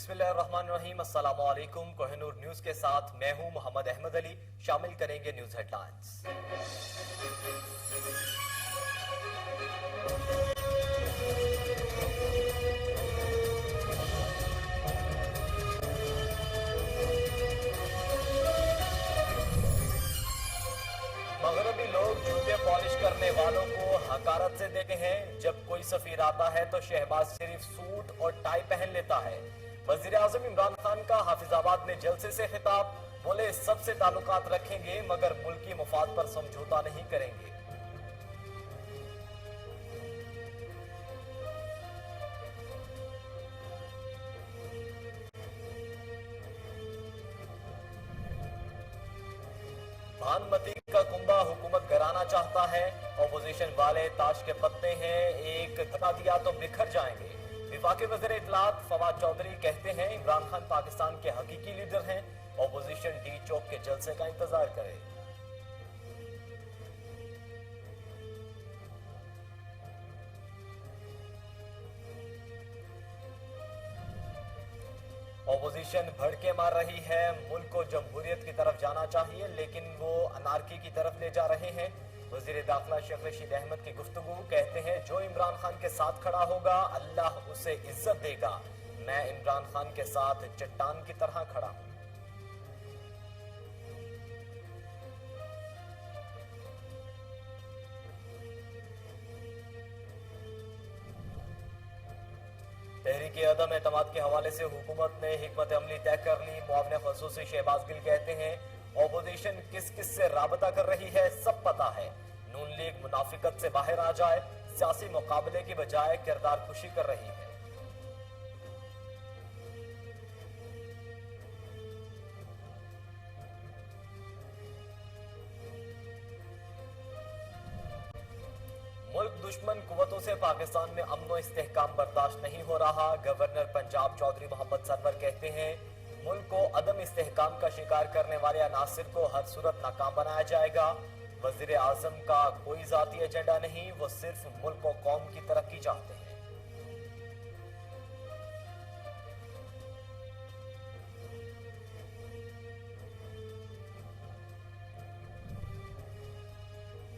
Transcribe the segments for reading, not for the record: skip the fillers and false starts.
बिस्मिल्लाहिर्रहमानिर्रहीम। अस्सलाम वालेकुम। कोहिनूर न्यूज के साथ मैं हूं मोहम्मद अहमद अली। शामिल करेंगे न्यूज हेडलाइंस। मगरबी लोग जूते पॉलिश करने वालों को हकारत से देखते हैं। जब कोई सफीर आता है तो शहबाज सिर्फ सूट और टाई पहन लेता है। वजीर आजम इमरान खान का हाफिजाबाद में जलसे से खिताब, बोले सबसे ताल्लुकात रखेंगे मगर मुल्की मुफाद पर समझौता नहीं करेंगे। भानुमती का कुंबा हुकूमत गिराना चाहता है। अपोजिशन वाले ताश के पत्ते हैं, एक धक्का दिया तो बिखर जाएंगे। विफाकी वज़ीर इत्तलात फवाद चौधरी कहते हैं इमरान खान पाकिस्तान के हकीकी लीडर हैं। अपोजिशन डी चौक के जलसे का इंतजार करे। अपोजिशन भड़के मार रही है। मुल्क को जमहूरियत की तरफ जाना चाहिए लेकिन वो अनारकी की तरफ ले जा रहे हैं। वजीर दाखिला शेख रशीद अहमद की गुफ्तगू, कहते हैं जो इमरान खान के साथ खड़ा होगा अल्लाह उसे इज्जत देगा। मैं इमरान खान के साथ चट्टान की तरह खड़ा हूं। तहरीक अदम एतमाद के हवाले से हुकूमत ने हिकमत अमली तय कर ली। मुआविन खसूसी शहबाज गिल कहते हैं ऑपोजिशन किस किस से राबता कर रही है सब पता है। नून लीग मुनाफिकत से बाहर आ जाए, सियासी मुकाबले की बजाय किरदार कुशी कर रही है। मुल्क दुश्मन कुव्वतों से पाकिस्तान में अमन व इस्तेहकाम बर्दाश्त नहीं हो रहा। गवर्नर पंजाब चौधरी मोहम्मद सरवर कहते हैं मुल्क को अदम इस्तेहकाम का शिकार करने वाले अनासिर को हर सूरत नाकाम बनाया जाएगा। वजीर आजम का कोई जाती एजेंडा नहीं, वो सिर्फ मुल्क और कौम की तरक्की चाहते हैं।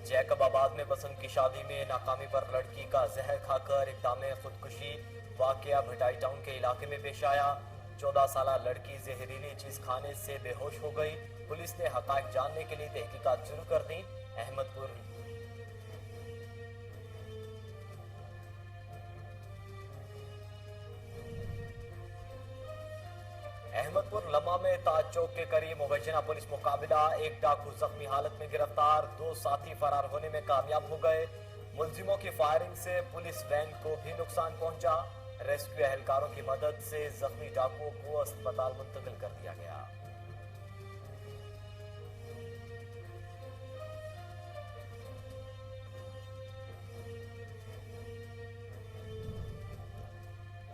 जैकबाबाद में पसंद की शादी में नाकामी पर लड़की का जहर खाकर इक़दाम खुदकुशी। वाकया भटाई टाउन के इलाके में पेश आया। 14 साला लड़की जहरीली चीज खाने से बेहोश हो गई। पुलिस ने हक़ाइक़ जानने के लिए तहकीकात शुरू कर दी। अहमदपुर लम्हा में ताज चौक के करीब मुबैना पुलिस मुकाबला। एक डाकू जख्मी हालत में गिरफ्तार, 2 साथी फरार होने में कामयाब हो गए। मुलजिमों की फायरिंग से पुलिस वैन को भी नुकसान पहुंचा। रेस्क्यू एहलकारों की मदद से जख्मी डाकुओं को अस्पताल मुंतकिल कर दिया गया।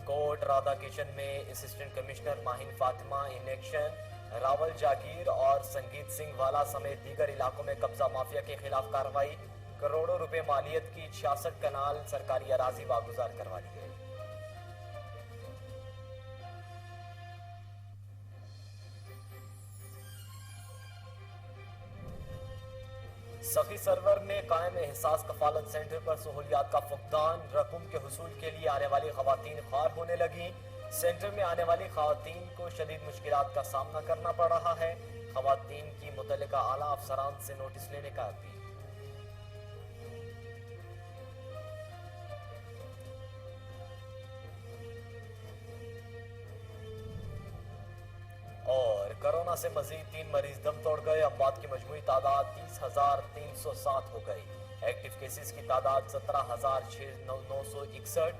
कोट राधा किशन में assistant commissioner Maheen Fatima in action. Rawal Jagir और संगीत सिंह वाला समेत दीगर इलाकों में कब्जा माफिया के खिलाफ कार्रवाई। करोड़ों रुपए मालियत की 66 कनाल सरकारी अराजी वागुजार करवा दी गई। सखी सरवर ने कायम एहसास कफालत सेंटर पर सहूलियात का फुकदान। रकूम के हुसूल के लिए आने वाली खवातीन ख्वार होने लगी। सेंटर में आने वाली खवातीन को शदीद मुश्किलात का सामना करना पड़ रहा है। खवातीन की मुतल्लिका आला अफसरान से नोटिस लेने का अपील। और कोरोना से मजीद 3 मरीज दम तोड़ गए। अमवात की मजमूई तादाद 30,307 हो गई। एक्टिव केसेस की तादाद 17,961।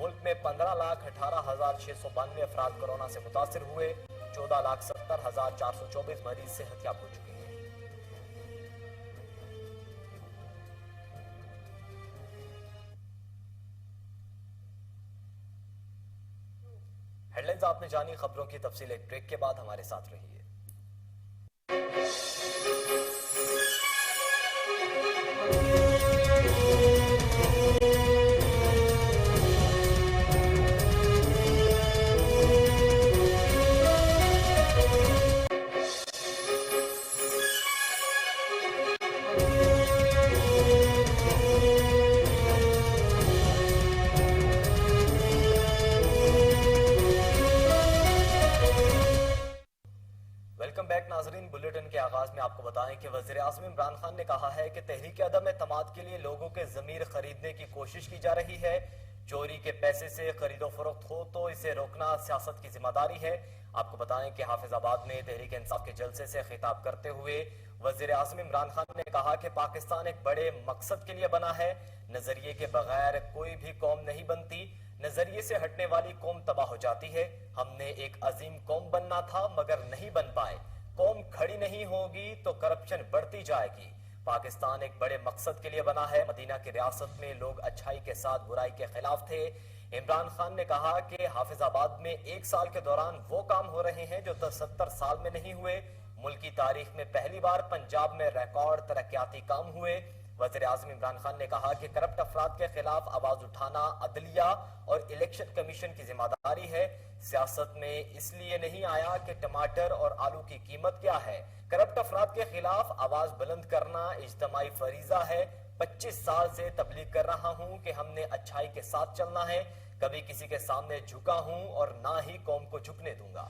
मुल्क में 15,18,692 अफराद कोरोना से मुतासिर हुए। 14,70,424 मरीज सेहतयाब हो चुके हैं। हेडलाइंस आपने जानी, खबरों की तफसील एक ब्रेक के बाद हमारे साथ रहिए। ویلکم بیک ناظرین. بلیٹن کے آغاز میں آپ کو بتائیں کہ وزیر اعظم عمران خان نے کہا ہے کہ تحریک عدم اعتماد کے لیے لوگوں کے ضمیر خریدنے کی کوشش کی جا رہی ہے. چوری کے پیسے سے خرید و فروخت ہو تو اسے روکنا سیاست کی ذمہ داری ہے. آپ کو بتائیں کہ حافظ آباد میں تحریک انصاف کے جلسے سے خطاب کرتے ہوئے وزیر اعظم عمران خان نے کہا کہ پاکستان ایک بڑے مقصد کے لیے بنا ہے. نظریے کے بغیر کوئی بھی قوم نہیں بنتی. نظریے سے ہٹنے والی قوم تباہ ہو جاتی ہے. ہم نے ایک عظیم قوم بننا تھا مگر نہیں بن پائے. قوم کھڑی نہیں ہوگی تو کرپشن بڑھتی جائے گی. پاکستان ایک بڑے مقصد کے لیے بنا ہے. مدینہ کی ریاست میں لوگ اچھائی کے ساتھ برائی کے خلاف تھے. عمران خان نے کہا کہ حافظ آباد میں ایک سال کے دوران وہ کام ہو رہے ہیں جو 70 سال میں نہیں ہوئے. ملک کی تاریخ میں پہلی بار پنجاب میں ریکارڈ ترقیاتی کام ہوئے. وزیر اعظم عمران خان نے کہا کہ کرپٹ افراد کے خلاف آواز اٹھانا عدلیہ اور الیکشن کمیشن کی ذمہ داری ہے. سیاست میں اس لیے نہیں آیا کہ ٹماٹر اور آلو کی قیمت کیا ہے. کرپٹ افراد کے خلاف آواز بلند کرنا اجتماعی فریضہ ہے. 25 سال سے تبلیغ کر رہا ہوں کہ ہم نے اچھائی کے ساتھ چلنا ہے. کبھی کسی کے سامنے جھکا ہوں اور نہ ہی قوم کو جھکنے دوں گا.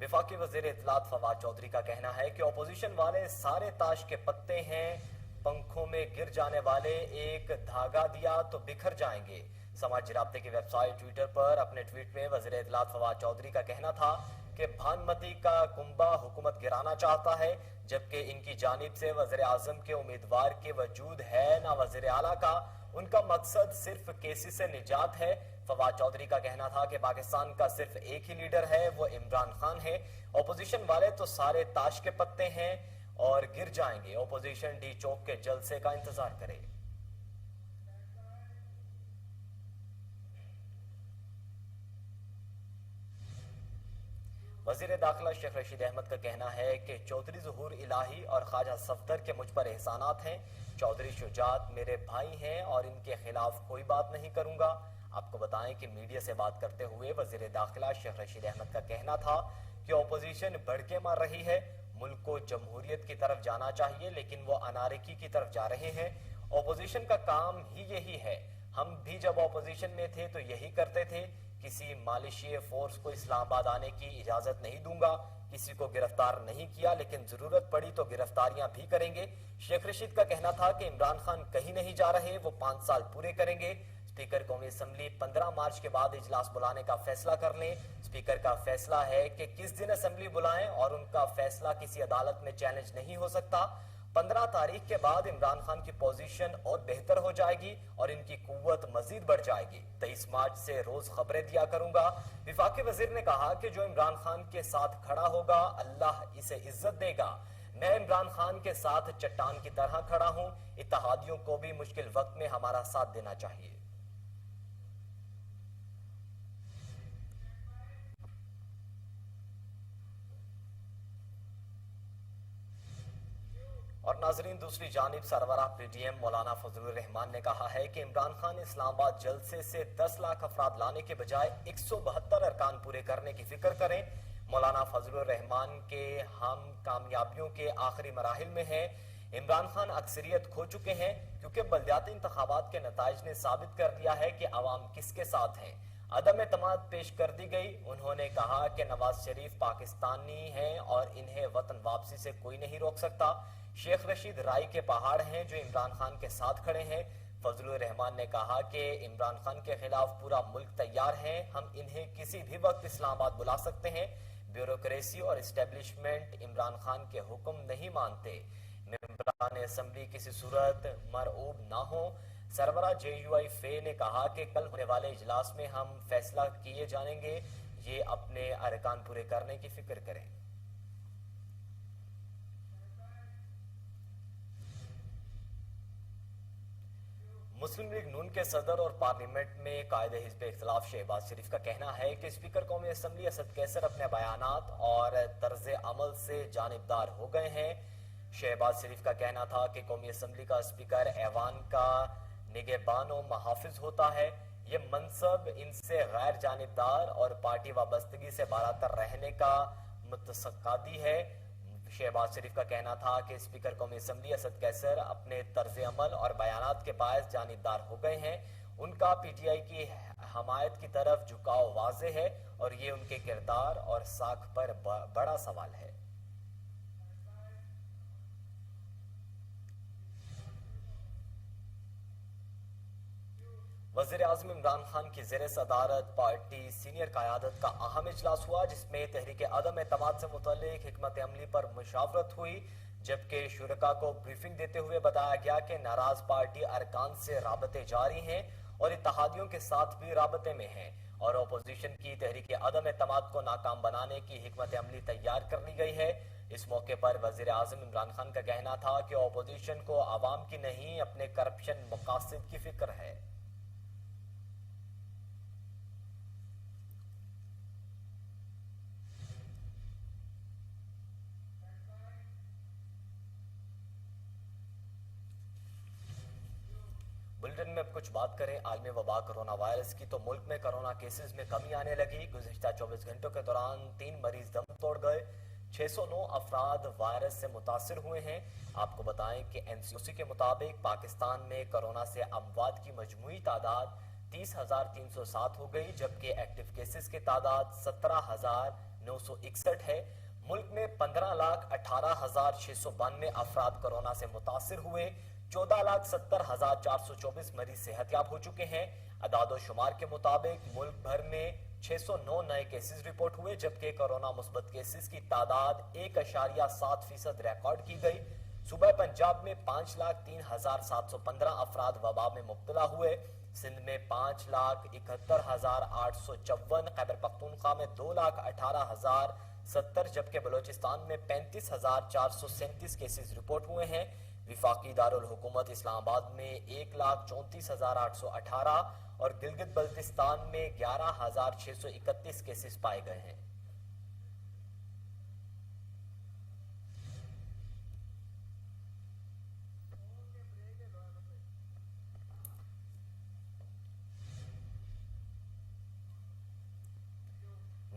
وفاقی وزیر اطلاعات فواد چودھری کا کہنا ہے کہ اپوزیشن والے سارے تاش کے پتے ہیں. پنکھوں میں گر جانے والے ایک دھاگا دیا تو بکھر جائیں گے. سماجی رابطے کی ویب سائٹ ٹویٹر پر اپنے ٹویٹ میں وزیر اطلاعات فواد چودھری کا کہنا تھا کہ بھانمتی کا کنبہ حکومت گرانا چاہتا ہے جبکہ ان کی جانب سے وزیر اعظم کے امیدوار کے وجود ہے نہ وزیر اعلیٰ کا. ان کا مقصد صرف کیسی سے نجات ہے. فواد چودھری کا کہنا تھا کہ پاکستان کا صرف ایک ہی لیڈر ہے, وہ عمران خان ہے. اپوزیشن والے تو سارے تاش کے پتے ہیں اور گر جائیں گے. اپوزیشن ڈی چوک کے جلسے کا انتظار کرے. وزیر داخلہ شیخ رشید احمد کا کہنا ہے کہ چودھری ظہور الہی اور خواجہ صفدر کے مجھ پر احسانات ہیں. چودھری شجاعت میرے بھائی ہیں اور ان کے خلاف کوئی بات نہیں کروں گا. آپ کو بتائیں کہ میڈیا سے بات کرتے ہوئے وزیر داخلہ شیخ رشید احمد کا کہنا تھا کہ اپوزیشن بھڑکے مار رہی ہے. ملک کو جمہوریت کی طرف جانا چاہیے لیکن وہ انارکی کی طرف جا رہے ہیں. اپوزیشن کا کام ہی یہی ہے. ہم بھی جب اپوزیشن میں تھے تو یہی کرتے تھے. کسی مالیشیا فورس کو اسلام آباد آنے کی اجازت نہیں دوں گا. کسی کو گرفتار نہیں کیا لیکن ضرورت پڑی تو گرفتاریاں بھی کریں گے. شیخ رشید کا کہنا تھا کہ عمران خان کہیں نہیں جا رہے, وہ 5 سال پورے کریں گے. اسپیکر قومی اسمبلی 15 مارچ کے بعد اجلاس بلانے کا فیصلہ کر لیں. اسپیکر کا فیصلہ ہے کہ کس دن اسمبلی بلائیں اور ان کا فیصلہ کسی عدالت میں چیلنج نہیں ہو سکتا. 15 تاریخ کے بعد عمران خان کی پوزیشن اور بہتر ہو جائے گی اور ان کی قوت مزید بڑھ جائے گی. 23 مارچ سے روز خبریں دیا کروں گا. وفاقی وزیر نے کہا کہ جو عمران خان کے ساتھ کھڑا ہوگا اللہ اسے عزت دے گا. میں عمران خان کے ساتھ چٹان کی طرح کھڑا ہوں. اتحادیوں کو بھی مشکل وقت میں ہمارا ساتھ دینا چاہیے. اور ناظرین دوسری جانب سربراہ پی ڈی ایم مولانا فضل الرحمان نے کہا ہے کہ عمران خان اسلام آباد جلسے سے 10 لاکھ افراد لانے کے بجائے 172 ارکان پورے کرنے کی فکر کریں. مولانا فضل الرحمان کے ہم کامیابیوں کے آخری مراحل میں ہیں. عمران خان اکثریت کھو چکے ہیں کیونکہ بلدیاتی انتخابات کے نتائج نے ثابت کر دیا ہے کہ عوام کس کے ساتھ ہیں. عدم اعتماد پیش کر دی گئی. انہوں نے کہا کہ نواز شریف پاکستانی ہیں اور انہیں وطن واپسی سے کوئی نہیں روک سکتا. شیخ رشید رائی کے پہاڑ ہیں جو عمران خان کے ساتھ کھڑے ہیں. فضل الرحمان نے کہا کہ عمران خان کے خلاف پورا ملک تیار ہے. ہم انہیں کسی بھی وقت اسلام آباد بلا سکتے ہیں. بیوروکریسی اور اسٹیبلشمنٹ عمران خان کے حکم نہیں مانتے. ممبران اسمبلی کسی صورت مرعوب نہ ہوں. سربراہ جے یو آئی فے نے کہا کہ کل ہونے والے اجلاس میں ہم فیصلہ کیے جائیں گے. یہ اپنے ارکان پورے کرنے کی فکر کریں. مسلم لیگ نون کے صدر اور پارلیمنٹ میں قائد حزب اختلاف شہباز شریف کا کہنا ہے کہ اسپیکر قومی اسمبلی اسد کیسر اپنے بیانات اور طرز عمل سے جانبدار ہو گئے ہیں. شہباز شریف کا کہنا تھا کہ قومی اسمبلی کا اسپیکر ایوان کا نگہبان و محافظ ہوتا ہے. یہ منصب ان سے غیر جانبدار اور پارٹی وابستگی سے بالاتر رہنے کا متقاضی ہے. शहबाज शरीफ का कहना था कि स्पीकर कौमी असम्बली असद कैसर अपने तर्ज अमल और बयानात के बायस जानिबदार हो गए हैं। उनका पीटीआई की हमायत की तरफ झुकाव वाज़े है और ये उनके किरदार और साख पर बड़ा सवाल है। वज़ीर आज़म इमरान खान की ज़ेर सदारत पार्टी सीनियर क़यादत का अहम इजलास हुआ, जिसमें तहरीक अदम एतमाद से मुतल्लिक हिकमत अमली पर मुशावरत हुई, जबकि शुरका को ब्रीफिंग देते हुए बताया गया कि नाराज पार्टी अरकान से राबते जारी हैं और इत्तेहादियों के साथ भी राबते में हैं और अपोजिशन की तहरीक अदम एतमाद को नाकाम बनाने की हिकमत अमली तैयार कर ली गई है। इस मौके पर वज़ीर आज़म इमरान खान का कहना था कि अपोजिशन को आवाम की नहीं अपने करप्शन मकासद की फिक्र है। बुलेटिन में अब कुछ बात करें आलमी वबा कोरोना वायरस की, तो मुल्क में कोरोना केसेस में कमी आने लगी। गुज़िश्ता 24 घंटों के दौरान 3 मरीज दम तोड़ गए, 609 अफराद वायरस से मुतासिर हुए हैं। आपको बताएं कि एनसीओसी के मुताबिक पाकिस्तान में कोरोना से अमवात की मजमूई तादाद 30,307 हो गई, जबकि एक्टिव केसेस की तादाद 17,961 है। मुल्क में 15,18,692 अफराद कोरोना से मुतासिर हुए, 14,70,424 मरीज सेहतयाब हो चुके हैं। अदादो शुमार के मुताबिक मुल्क भर में 609 नए केसेस रिपोर्ट हुए, जबकि कोरोना मुस्बत केसेस की तादाद 1.7% रिकॉर्ड की गई। सूबा पंजाब में 5,03,715 अफराद वबा में मुब्तला हुए, सिंध में 5,71,854, खैबर पख्तूनख्वा में 2,18,070, जबकि बलोचिस्तान में 35,437 केसेस रिपोर्ट हुए हैं। विफाकी दारुल हुकूमत इस्लामाबाद में 1,34,818 और गिलगित बल्तिस्तान में 11,631 केसेस पाए गए हैं।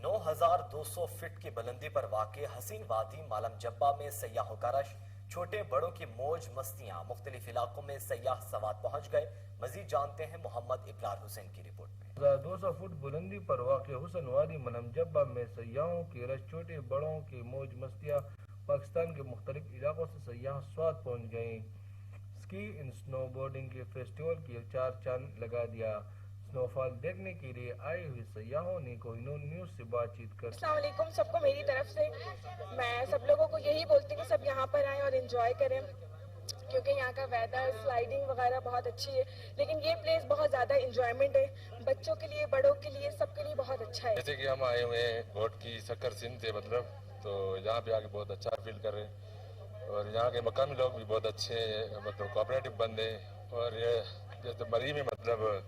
नौ 9,200 फीट की बुलंदी पर वाक़े हसीन वादी मालम जब्बा में सयाहों का रश, छोटे बड़ों की मौज मस्तियां, मुख्तलिफ इलाकों में सयाह सवार पहुंच गए। मजीद जानते हैं मोहम्मद इकरार हुसैन की रिपोर्ट में। 200 फुट बुलंदी पर वाक़े हुसन वादी मालम जब्बा में सयाहों की रश, छोटे बड़ों की मौज मस्तियां, पाकिस्तान के मुख्तलिफ इलाकों से सयाह स्वाद पहुंच गए। स्की इन स्नो बोर्डिंग के फेस्टिवल की 4 चांद लगा दिया। स्नोफॉल देखने के लिए आए हुए सयाहों ने कोहिनूर न्यूज से बातचीत कर अस्सलाम वालेकुम सबको मेरी तरफ से। मैं सब लोगों को यही बोलती हूँ कि सब यहाँ पर आएँ और एंजॉय करें, क्योंकि यहाँ का वेदर, स्लाइडिंग वगैरह बहुत अच्छी है। लेकिन ये प्लेस बहुत ज़्यादा इंजॉयमेंट है, बच्चों के लिए, बड़ों के लिए, सबके लिए बहुत अच्छा है। जैसे कि हम आए हुए हैं घोट की सक्कर सिंध से, मतलब तो यहाँ पे आके बहुत अच्छा फील कर रहे हैं और यहाँ के मकामी लोग भी बहुत अच्छे हैं, मतलब कोऑपरेटिव बंदे हैं। और ये जैसे मरी में मतलब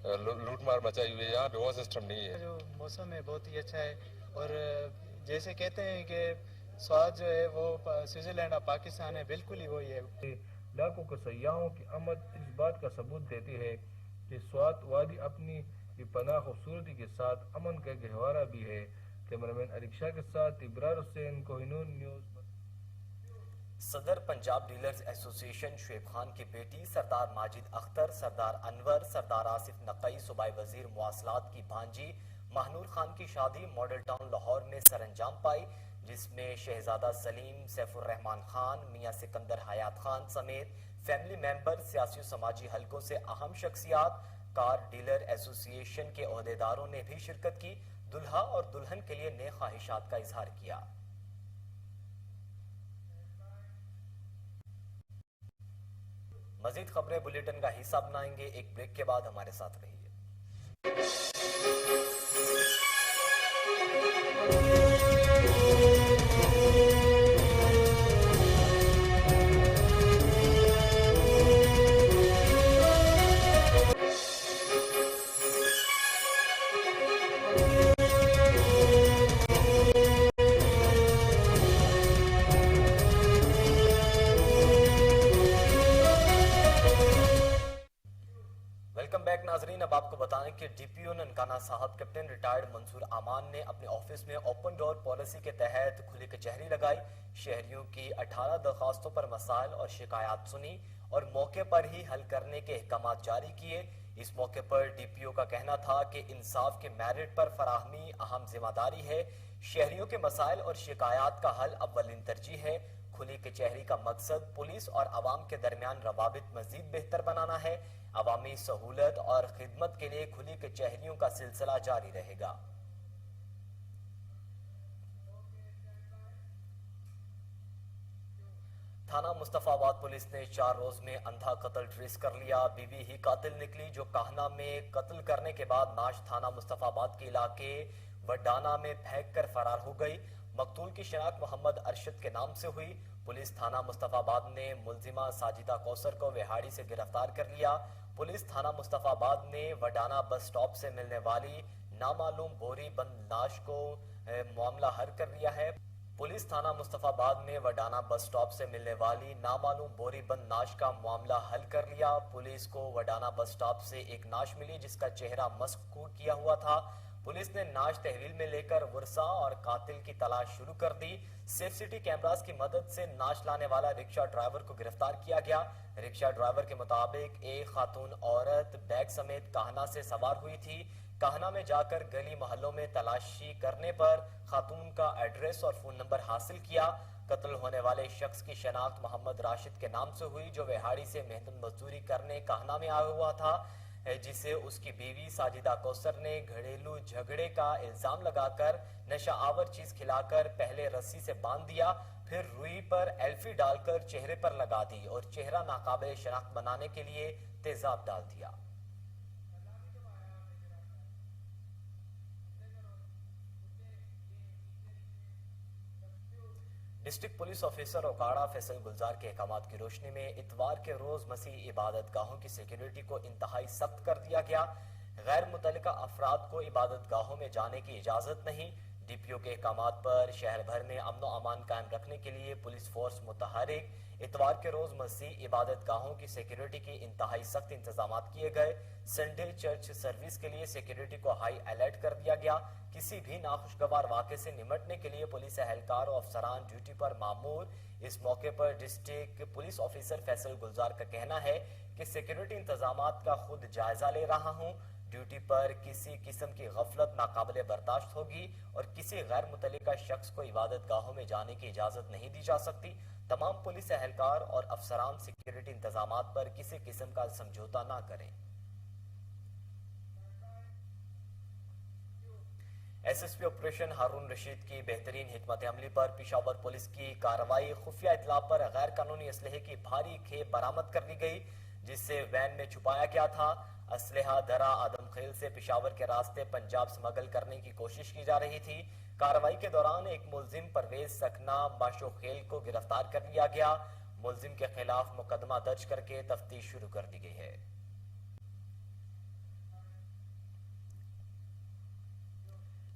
लूट मार मचाई हुई है, यहाँ पे वो सिस्टम नहीं है। जो मौसम है बहुत ही अच्छा है और जैसे कहते हैं कि स्वाद जो है वो स्विट्जरलैंड और पाकिस्तान है, बिल्कुल ही वही है। लाखों के सयाहों की आमद इस बात का सबूत देती है कि स्वात वादी अपनी बेपनाह खूबसूरती के साथ अमन का गहवारा भी है। कैमरामैन अरिक्शा के साथ इब्रार हुसैन, कोहिनूर न्यूज। सदर पंजाब डीलर्स एसोसिएशन शुएब खान की बेटी सरदार माजिद अख्तर, सरदार अनवर, सरदार आसिफ नकई सूबाई वजीर मुवासलात की भांजी महनूर खान की शादी मॉडल टाउन लाहौर में सरअंजाम पाई, जिसमें शहजादा सलीम, सैफुर रहमान खान, मियां सिकंदर हयात खान समेत फैमिली मेंबर, सियासी समाजी हलकों से अहम शख्सियात, कार डीलर एसोसिएशन के ओहदेदारों ने भी शिरकत की। दुल्हा और दुल्हन के लिए नेक ख्वाहिशात का इजहार किया। मजीद खबरें बुलेटिन का हिस्सा बनाएंगे, एक ब्रेक के बाद हमारे साथ रहिए। नाजरीन, अब आपको बताएं कि डीपीओ ननकाना साहब कैप्टन रिटायर्ड मंसूर अमान ने अपने ऑफिस में ओपन डोर पॉलिसी के तहत खुली कचहरी लगाई। शहरियों की 18 दरखास्तों पर मसाइल और शिकायत सुनी और मौके पर ही हल करने के अहकाम जारी किए। इस मौके पर डीपीओ का कहना था कि इंसाफ के मेरिट पर फराहमी अहम जिम्मेदारी है। शहरियों के मसाइल और शिकायत का हल अव्वलिन तरजीह है। खुली कचहरी का मकसद पुलिस और अवाम के दरमियान रवाबित मजीद बेहतर बनाना है। अवामी सहूलत और खिदमत के लिए खुली कचहरियों का सिलसिला जारी रहेगा। थाना मुस्तफाबाद पुलिस ने 4 रोज में अंधा कत्ल ट्रेस कर लिया। बीवी ही कातिल निकली जो काहना में कत्ल करने के बाद नाश थाना मुस्तफाबाद के इलाके वडाना में फेंक कर फरार हो गई। मकतूल की शिनाख्त मोहम्मद अरशद के नाम से हुई। पुलिस थाना मुस्तफाबाद ने मुलजिमा साजिदा कौसर को विहाड़ी से गिरफ्तार कर लिया। पुलिस थाना मुस्तफाबाद ने वडाना बस स्टॉप से मिलने वाली नामालूम बोरी बंद लाश को मामला हल कर लिया है। पुलिस थाना मुस्तफाबाद ने वडाना बस स्टॉप से मिलने वाली नामालूम बोरी बंद नाश का मामला हल कर लिया। पुलिस को वडाना बस स्टॉप से एक नाश मिली जिसका चेहरा मस्क किया हुआ था। पुलिस ने नाश तहवील में लेकर वर्षा और कातिल की तलाश शुरू कर दी। सेफ सिटी कैमरास की मदद से नाश लाने वाला रिक्शा ड्राइवर को गिरफ्तार किया गया। रिक्शा ड्राइवर के मुताबिक एक खातून औरत बैग समेत काहना से सवार हुई थी। काहना में जाकर गली मोहल्लों में तलाशी करने पर खातून का एड्रेस और फोन नंबर हासिल किया। कत्ल होने वाले शख्स की शनाख्त मोहम्मद राशिद के नाम से हुई जो विहाड़ी से मेहनत मजदूरी करने काहना में आया हुआ था, जिसे उसकी बीवी साजिदा कौसर ने घरेलू झगड़े का इल्जाम लगाकर नशा आवर चीज खिलाकर पहले रस्सी से बांध दिया, फिर रुई पर एल्फी डालकर चेहरे पर लगा दी और चेहरा नाकाबिल शनाख्त बनाने के लिए तेजाब डाल दिया। District police officer Okara Faisal Gulzar के अहकाम की रोशनी में इतवार के रोज मसीह इबादत गाहों की सिक्योरिटी को इंतहाई सख्त कर दिया गया। गैर मुतल्लिका अफराद को इबादत गाहों में जाने की इजाजत नहीं। डीपीओ के अहकाम पर शहर भर में अमन अमान कायम रखने के लिए पुलिस फोर्स मुतहरिक। इतवार के रोज मसीह इबादत गाहों की सिक्योरिटी के इंतहाई सख्त इंतजाम किए गए। संडे चर्च सर्विस के लिए सिक्योरिटी को हाई अलर्ट कर दिया गया। किसी भी नाखुशगवार वाक़े से निमटने के लिए पुलिस एहलकार और अफसरान ड्यूटी पर मामूर। इस मौके पर डिस्ट्रिक्ट पुलिस ऑफिसर फैसल गुलजार का कहना है कि सिक्योरिटी इंतजामात का खुद जायजा ले रहा हूँ। ड्यूटी पर किसी किस्म की गफलत नाकाबिले बर्दाश्त होगी और किसी गैर मुतल्लिका शख्स को इबादत गाहों में जाने की इजाजत नहीं दी जा सकती। तमाम पुलिस एहलकार और अफसरान सिक्योरिटी इंतजामात पर किसी किस्म का समझौता ना करें। एसएसपी ऑपरेशन हारून रशीद की बेहतरीन हिकमत अमली पर पेशावर पुलिस की कार्रवाई। खुफिया इतला पर गैर कानूनी असलहे की भारी खेप बरामद कर ली गई जिससे वैन में छुपाया गया था। असलहा दरा आदमखेल से पेशावर के रास्ते पंजाब स्मगल करने की कोशिश की जा रही थी। कार्रवाई के दौरान एक मुलजिम परवेज सकना बाशोखेल को गिरफ्तार कर लिया गया। मुलजिम के खिलाफ मुकदमा दर्ज करके तफ्तीश शुरू कर दी गई है।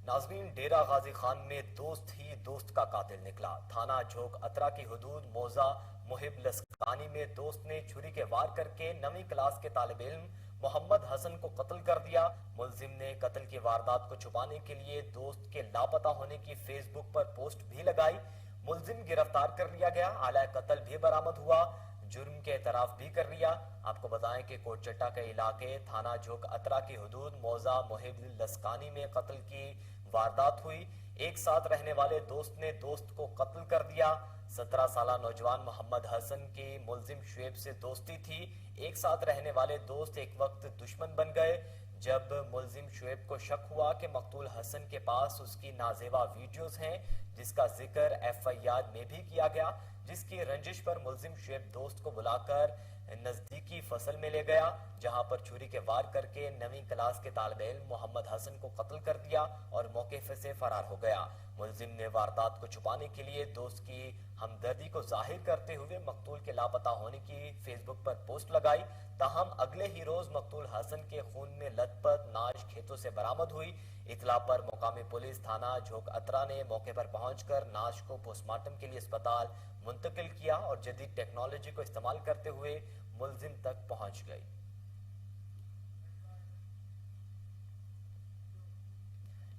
नाज़रीन, डेरा गाजी खान में दोस्त ही दोस्त का कातिल निकला। थाना झोक अतरा की हुदूद मौजा मुहिब लस्कानी में दोस्त ने छुरी के वार करके 9वीं क्लास के तालिब इल्म मोहम्मद हसन को कत्ल कर दिया। मुलजिम ने कत्ल की वारदात को छुपाने के लिए दोस्त के लापता होने की फेसबुक पर पोस्ट भी लगाई। मुलजिम गिरफ्तार कर लिया गया। आला कत्ल भी बरामद हुआ। जुर्म के एतराफ भी कर लिया। आपको बताएं कि कोटचट्टा के इलाके थाना झोक अतरा की हुदूद मौजा मुहिब लस्कानी में कत्ल की वारदात हुई। एक साथ रहने वाले दोस्त ने दोस्त को कत्ल कर दिया। 17 साला नौजवान मोहम्मद हसन की मुलजिम शुएब से दोस्ती थी। एक साथ रहने वाले दोस्त एक वक्त दुश्मन बन गए। जब मुलजिम शुएब को शक हुआ कि मकतूल हसन के पास उसकी नाजेबा वीडियोस हैं जिसका जिक्र एफआईआर में भी किया गया, जिसकी रंजिश पर मुलजिम शुएब दोस्त को बुलाकर नजदीकी फसल में ले गया जहां पर छुरी के वार करके 9वीं क्लास के तालिब इल्म मोहम्मद हसन को कत्ल कर दिया और मौके से फरार हो गया। मुलजिम ने वारदात को छुपाने के लिए दोस्त की हमदर्दी को जाहिर करते हुए मकतूल के लापता होने की फेसबुक पर पोस्ट लगाई। ताहम अगले ही रोज मकतूल हसन के खून में लथपथ नाश खेतों से बरामद हुई। इतला पर मुकामी पुलिस थाना झोक अतरा ने मौके पर पहुंचकर नाश को पोस्टमार्टम के लिए अस्पताल मुंतकिल किया और जदीद टेक्नोलॉजी को इस्तेमाल करते हुए मुलजिम तक पहुंच गई।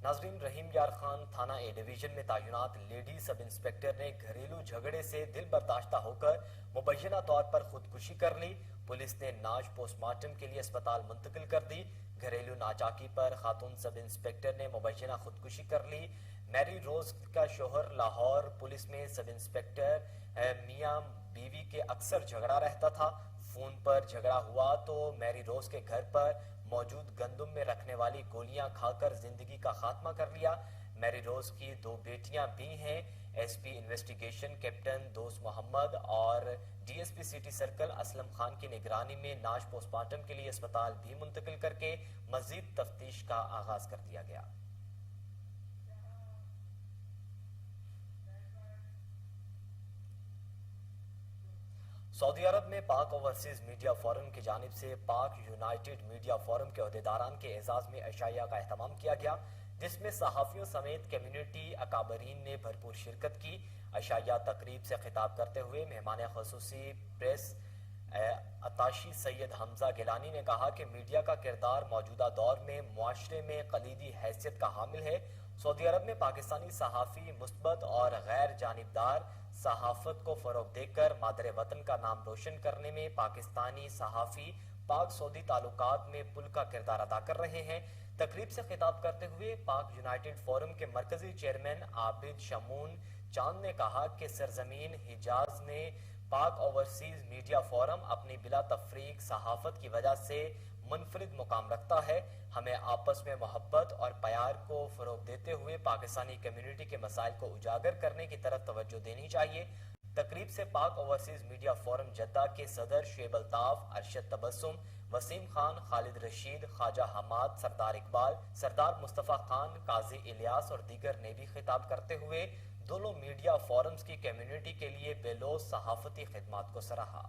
नाजरीन, रहीम यार खान थाना ए डिवीजन में तैनात लेडी सब इंस्पेक्टर ने घरेलू झगड़े से दिल बर्दाश्ता होकर मुबैना तौर पर खुदकुशी कर ली। पुलिस ने नाज पोस्टमार्टम के लिए अस्पताल मुंतकिल कर दी। घरेलू नाचाकी पर खातून सब इंस्पेक्टर ने मुबैना खुदकुशी कर ली। मैरी रोज का शोहर लाहौर पुलिस में सब इंस्पेक्टर मियां बीवी के अक्सर झगड़ा रहता था। फोन पर झगड़ा हुआ तो मैरी रोज के घर पर मौजूद गंदुम में रखने वाली गोलियां खाकर जिंदगी का खात्मा कर लिया। मैरी रोज की 2 बेटियां भी हैं। एसपी इन्वेस्टिगेशन कैप्टन दोस्त मोहम्मद और DSP city circle Aslam Khan की निगरानी में नाश पोस्टमार्टम के लिए अस्पताल भी मुंतकिल करके मजीद तफ्तीश का आगाज कर दिया गया। सऊदी अरब में पाक ओवरसीज मीडिया फोरम की जानिब से पाक यूनाइटेड मीडिया फोरम के अहदेदारान के एजाज में अशाया का एहतमाम किया गया, जिसमें सहाफियों समेत कम्युनिटी अकाबरीन ने भरपूर शिरकत की। अशाया तकरीब से खिताब करते हुए मेहमान खसूसी प्रेस अताशी सैयद हमजा गिलानी ने कहा कि मीडिया का किरदार मौजूदा दौर में मुआशरे में कलीदी हैसियत का हामिल है। सऊदी अरब में पाकिस्तानी सहाफ़ी मुस्बत और गैर जानिबदार सहाफत को फरोग देकर मादरे वतन का नाम रोशन करने में पाकिस्तानी सहाफ़ी पाक सऊदी ताल्लुकात में पुल का किरदार अदा कर रहे हैं। तकरीब से खिताब करते हुए पाक यूनाइटेड फोरम के मरकजी चेयरमैन आबिद शमून चांद ने कहा कि सरजमीन हिजाज ने पाक ओवरसीज मीडिया फोरम अपनी बिला तफरीक सहाफत की वजह से मुनफरिद मुकाम रखता है। हमें आपस में मोहब्बत और प्यार को फरोग देते हुए पाकिस्तानी कम्युनिटी के मसाइल को उजागर करने की तरफ तवज्जो देनी चाहिए। तकरीब से पाक ओवरसीज मीडिया फोरम जद्दा के सदर शेब अल्ताफ, अरशद तबस्सुम, वसीम खान, खालिद रशीद, ख्वाजा हमाद, सरदार इकबाल, सरदार मुस्तफ़ा खान, काजी इलियास और दीगर ने भी खिताब करते हुए दोनों मीडिया फोरम्स की कम्युनिटी के लिए बेलोस सहाफती खिदमात को सराहा।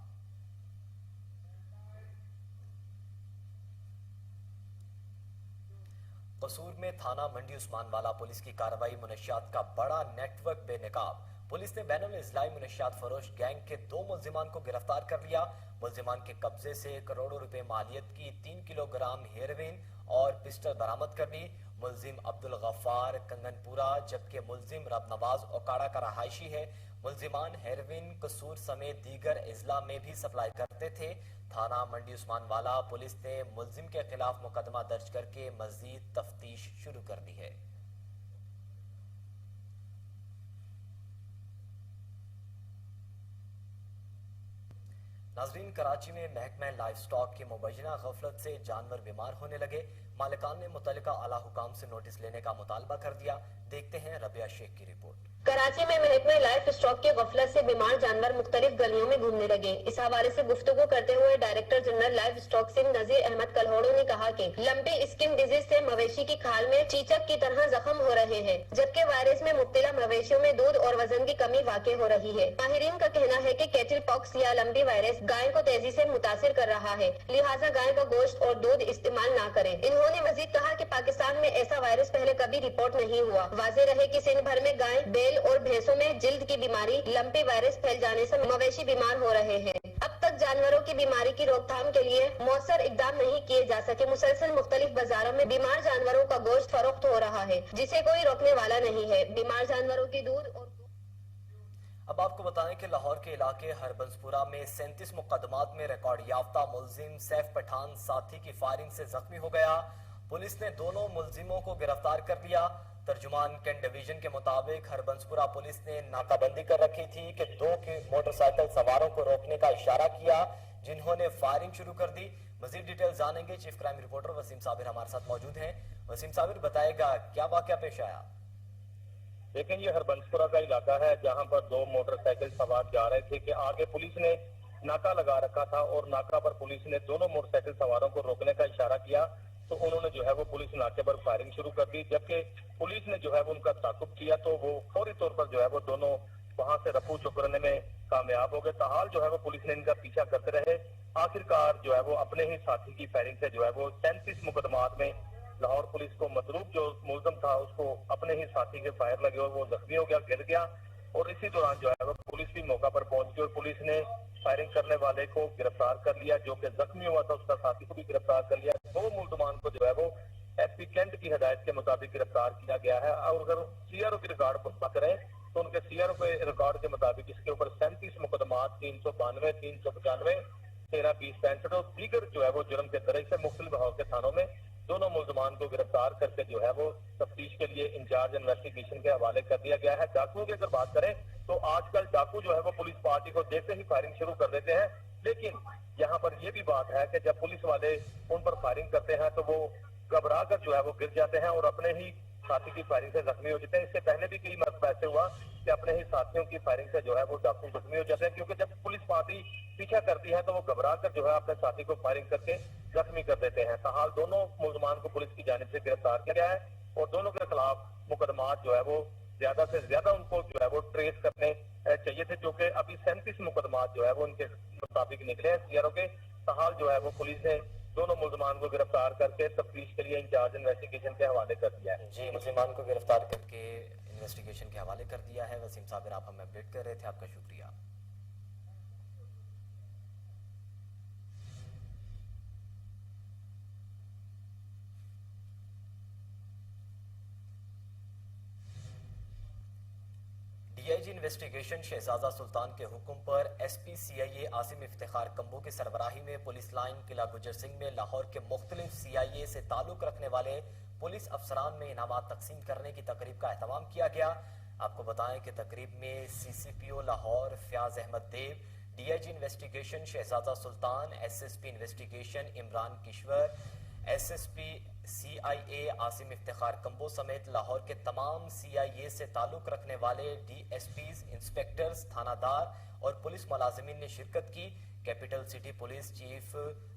कसूर में थाना मंडी उस्मान वाला पुलिस की कार्रवाई, मुनशियात का बड़ा नेटवर्क बेनकाब। पुलिस ने बैनुल इस्लामी मुनशियात फरोश गैंग के 2 मुल्जिमान को गिरफ्तार कर लिया। मुल्जिमान के कब्जे से करोड़ों रुपए मालियत की 3 किलोग्राम हेरोइन और पिस्टल बरामद कर ली। मुल्जिम अब्दुल गफ्फार कंगनपुरा जबकि मुल्जिम रब नवाज ओकाड़ा का रहायशी है। मुल्जिमान हेरोइन कसूर समेत दीगर अजला में भी सप्लाई करते थे। थाना मंडी उस्मान वाला पुलिस ने मुल्जिम के खिलाफ मुकदमा दर्ज करके मजीद तफ्तीश शुरू कर दी है। नाजरीन, कराची में महकमा लाइफ स्टॉक की मुबैना गफलत से जानवर बीमार होने लगे। मालिकान ने मुतल्लिका आला हुकाम से नोटिस लेने का मुतालबा कर दिया। देखते हैं रबिया शेख की रिपोर्ट। कराची में महकमा लाइफ स्टॉक की गफलत से बीमार जानवर मुख्तलिफ गलियों में घूमने लगे। इस हवाले से गुफ्तगू करते हुए director general livestock Sindh Nazir Ahmed Kalhoro ने कहा कि लंपी स्किन डिजीज से मवेशी की खाल में चीचक की तरह जख्म हो रहे हैं, जबकि वायरस में मुब्तला मवेशियों में दूध और वजन की कमी वाक़ई हो रही है। माहिरीन का कहना है कि कैटल पॉक्स या लंबी वायरस गाय को तेजी से मुतासिर कर रहा है, लिहाजा गाय का गोश्त और दूध इस्तेमाल न करें। इन्होंने मजीद कहा कि पाकिस्तान में ऐसा वायरस पहले कभी रिपोर्ट नहीं हुआ। वाज़ेह रहे कि सिंध भर में गाय, बैल और भैंसों में जिल्द की बीमारी लंपी वायरस फैल जाने से मवेशी बीमार हो रहे हैं। अब तक जानवरों की बीमारी की रोकथाम के लिए मौसर इकदाम नहीं किए जा सके। मुसलसल मुख्तलिफ बाजारों में बीमार जानवरों का गोश्त फरोख्त हो रहा है, जिसे कोई रोकने वाला नहीं है। बीमार जानवरों की दूध और अब आपको बताएं कि लाहौर के इलाके हरबंसपुरा में 37 मुकदमात में रिकॉर्ड याफ्ता मुल्जिम सैफ पठान साथी की फायरिंग से जख्मी हो गया। पुलिस ने दोनों मुल्जिमों को गिरफ्तार कर लिया। तर्जुमान कैंट डिवीजन के मुताबिक हरबंसपुरा पुलिस ने नाकाबंदी कर रखी थी कि 2 के मोटरसाइकिल सवारों को रोकने का इशारा किया, जिन्होंने फायरिंग शुरू कर दी। मजीद डिटेल जानेंगे, chief crime reporter Waseem Sabir हमारे साथ मौजूद हैं। वसीम साबिर, बताएगा क्या वाकया पेश आया? लेकिन ये हरबंसपुरा का इलाका है जहां पर 2 मोटरसाइकिल सवार जा रहे थे कि आगे पुलिस ने नाका लगा रखा था और नाका पर पुलिस ने दोनों मोटरसाइकिल सवारों को रोकने का इशारा किया, तो उन्होंने जो है वो पुलिस नाके पर फायरिंग शुरू कर दी। जबकि पुलिस ने जो है वो उनका ताकुब किया तो वो फौरी तौर पर जो है वो दोनों वहां से रफू चुकरने में कामयाब हो गए। ताहाल जो है वो पुलिस ने इनका पीछा करते रहे। आखिरकार जो है वो अपने ही साथी की फायरिंग से जो है वो 37 मुकदमात में लाहौर पुलिस को मदरूब जो मुल्ज़िम था उसको अपने ही साथी के फायर लगे और वो जख्मी हो गया, गिर गया। और इसी दौरान जो है वो पुलिस भी मौका पर पहुंच गई और पुलिस ने फायरिंग करने वाले को गिरफ्तार कर लिया। जो कि जख्मी हुआ था उसका साथी को भी गिरफ्तार कर लिया। 2 मुल्जिमान को जो है वो SP कैंट की हिदायत के मुताबिक गिरफ्तार किया गया है। और अगर CRO के रिकॉर्ड पर बात करें तो उनके CRO के रिकॉर्ड के मुताबिक इसके ऊपर 37 मुकदमात 392, 395, 13, 20, 65 और दीगर जो है वो जुर्म के दर्ज से मुख्तलिफ भाव के थानों में दोनों मुल्जमान को गिरफ्तार करके जो है वो तफ्तीश के लिए इंचार्ज इन्वेस्टिगेशन के हवाले कर दिया गया है। डाकुओं की अगर बात करें तो आजकल डाकू जो है वो पुलिस पार्टी को देखते ही फायरिंग शुरू कर देते हैं, लेकिन यहाँ पर ये भी बात है कि जब पुलिस वाले उन पर फायरिंग करते हैं तो वो घबरा कर जो है वो गिर जाते हैं और अपने ही साथी की फायरिंग से जख्मी हो जाते हैं। इससे पहले भी कई मरतबा ऐसे हुआ कि अपने ही साथियों की फायरिंग से जो है वो डाकू जख्मी हो जाते हैं, क्योंकि जब पुलिस पार्टी पीछा करती है तो वो घबरा कर जो है अपने साथी को फायरिंग करके जख्मी कर देते हैं। ताहाल दोनों मुल्जमान को पुलिस की जानिब से गिरफ्तार किया गया है और दोनों के खिलाफ मुकदमात जो है वो ज्यादा से ज्यादा उनको जो है वो ट्रेस करने चाहिए थे, जो कि अभी 37 मुकदमात जो है वो उनके मुताबिक निकले हैं CRO के। ताहाल जो है वो पुलिस ने दोनों मुल्जमान को गिरफ्तार करके तफ्तीश के लिए इंचार्ज इन्वेस्टिगेशन के हवाले कर दिया है। जी, मुल्जमान को गिरफ्तार करके इन्वेस्टिगेशन के हवाले कर दिया है। वसीम साबिर, आप हमें अपडेट कर रहे थे, आपका शुक्रिया। DIG इन्वेस्टिगेशन शहजादा सुल्तान के हुक्म पर SP CIA Asim Iftikhar combo की सरबराही में पुलिस लाइन किला गुजर सिंह में लाहौर के मुख्तलिफ CIA से ताल्लुक रखने वाले पुलिस अफसरान में इनामात तकसीम करने की तकरीब का एहतमाम किया गया। आपको बताएं कि तकरीब में CCPO Lahore Fayyaz Ahmed Dev, DIG investigation Shahzada Sultan, SSP investigation Imran Kishwar, SSP CIA Asim Iftikhar Kambo समेत लाहौर के तमाम CIA से ताल्लुक रखने वाले DSPs, इंस्पेक्टर्स, थानादार और पुलिस मुलाजिमीन ने शिरकत की। Capital city police chief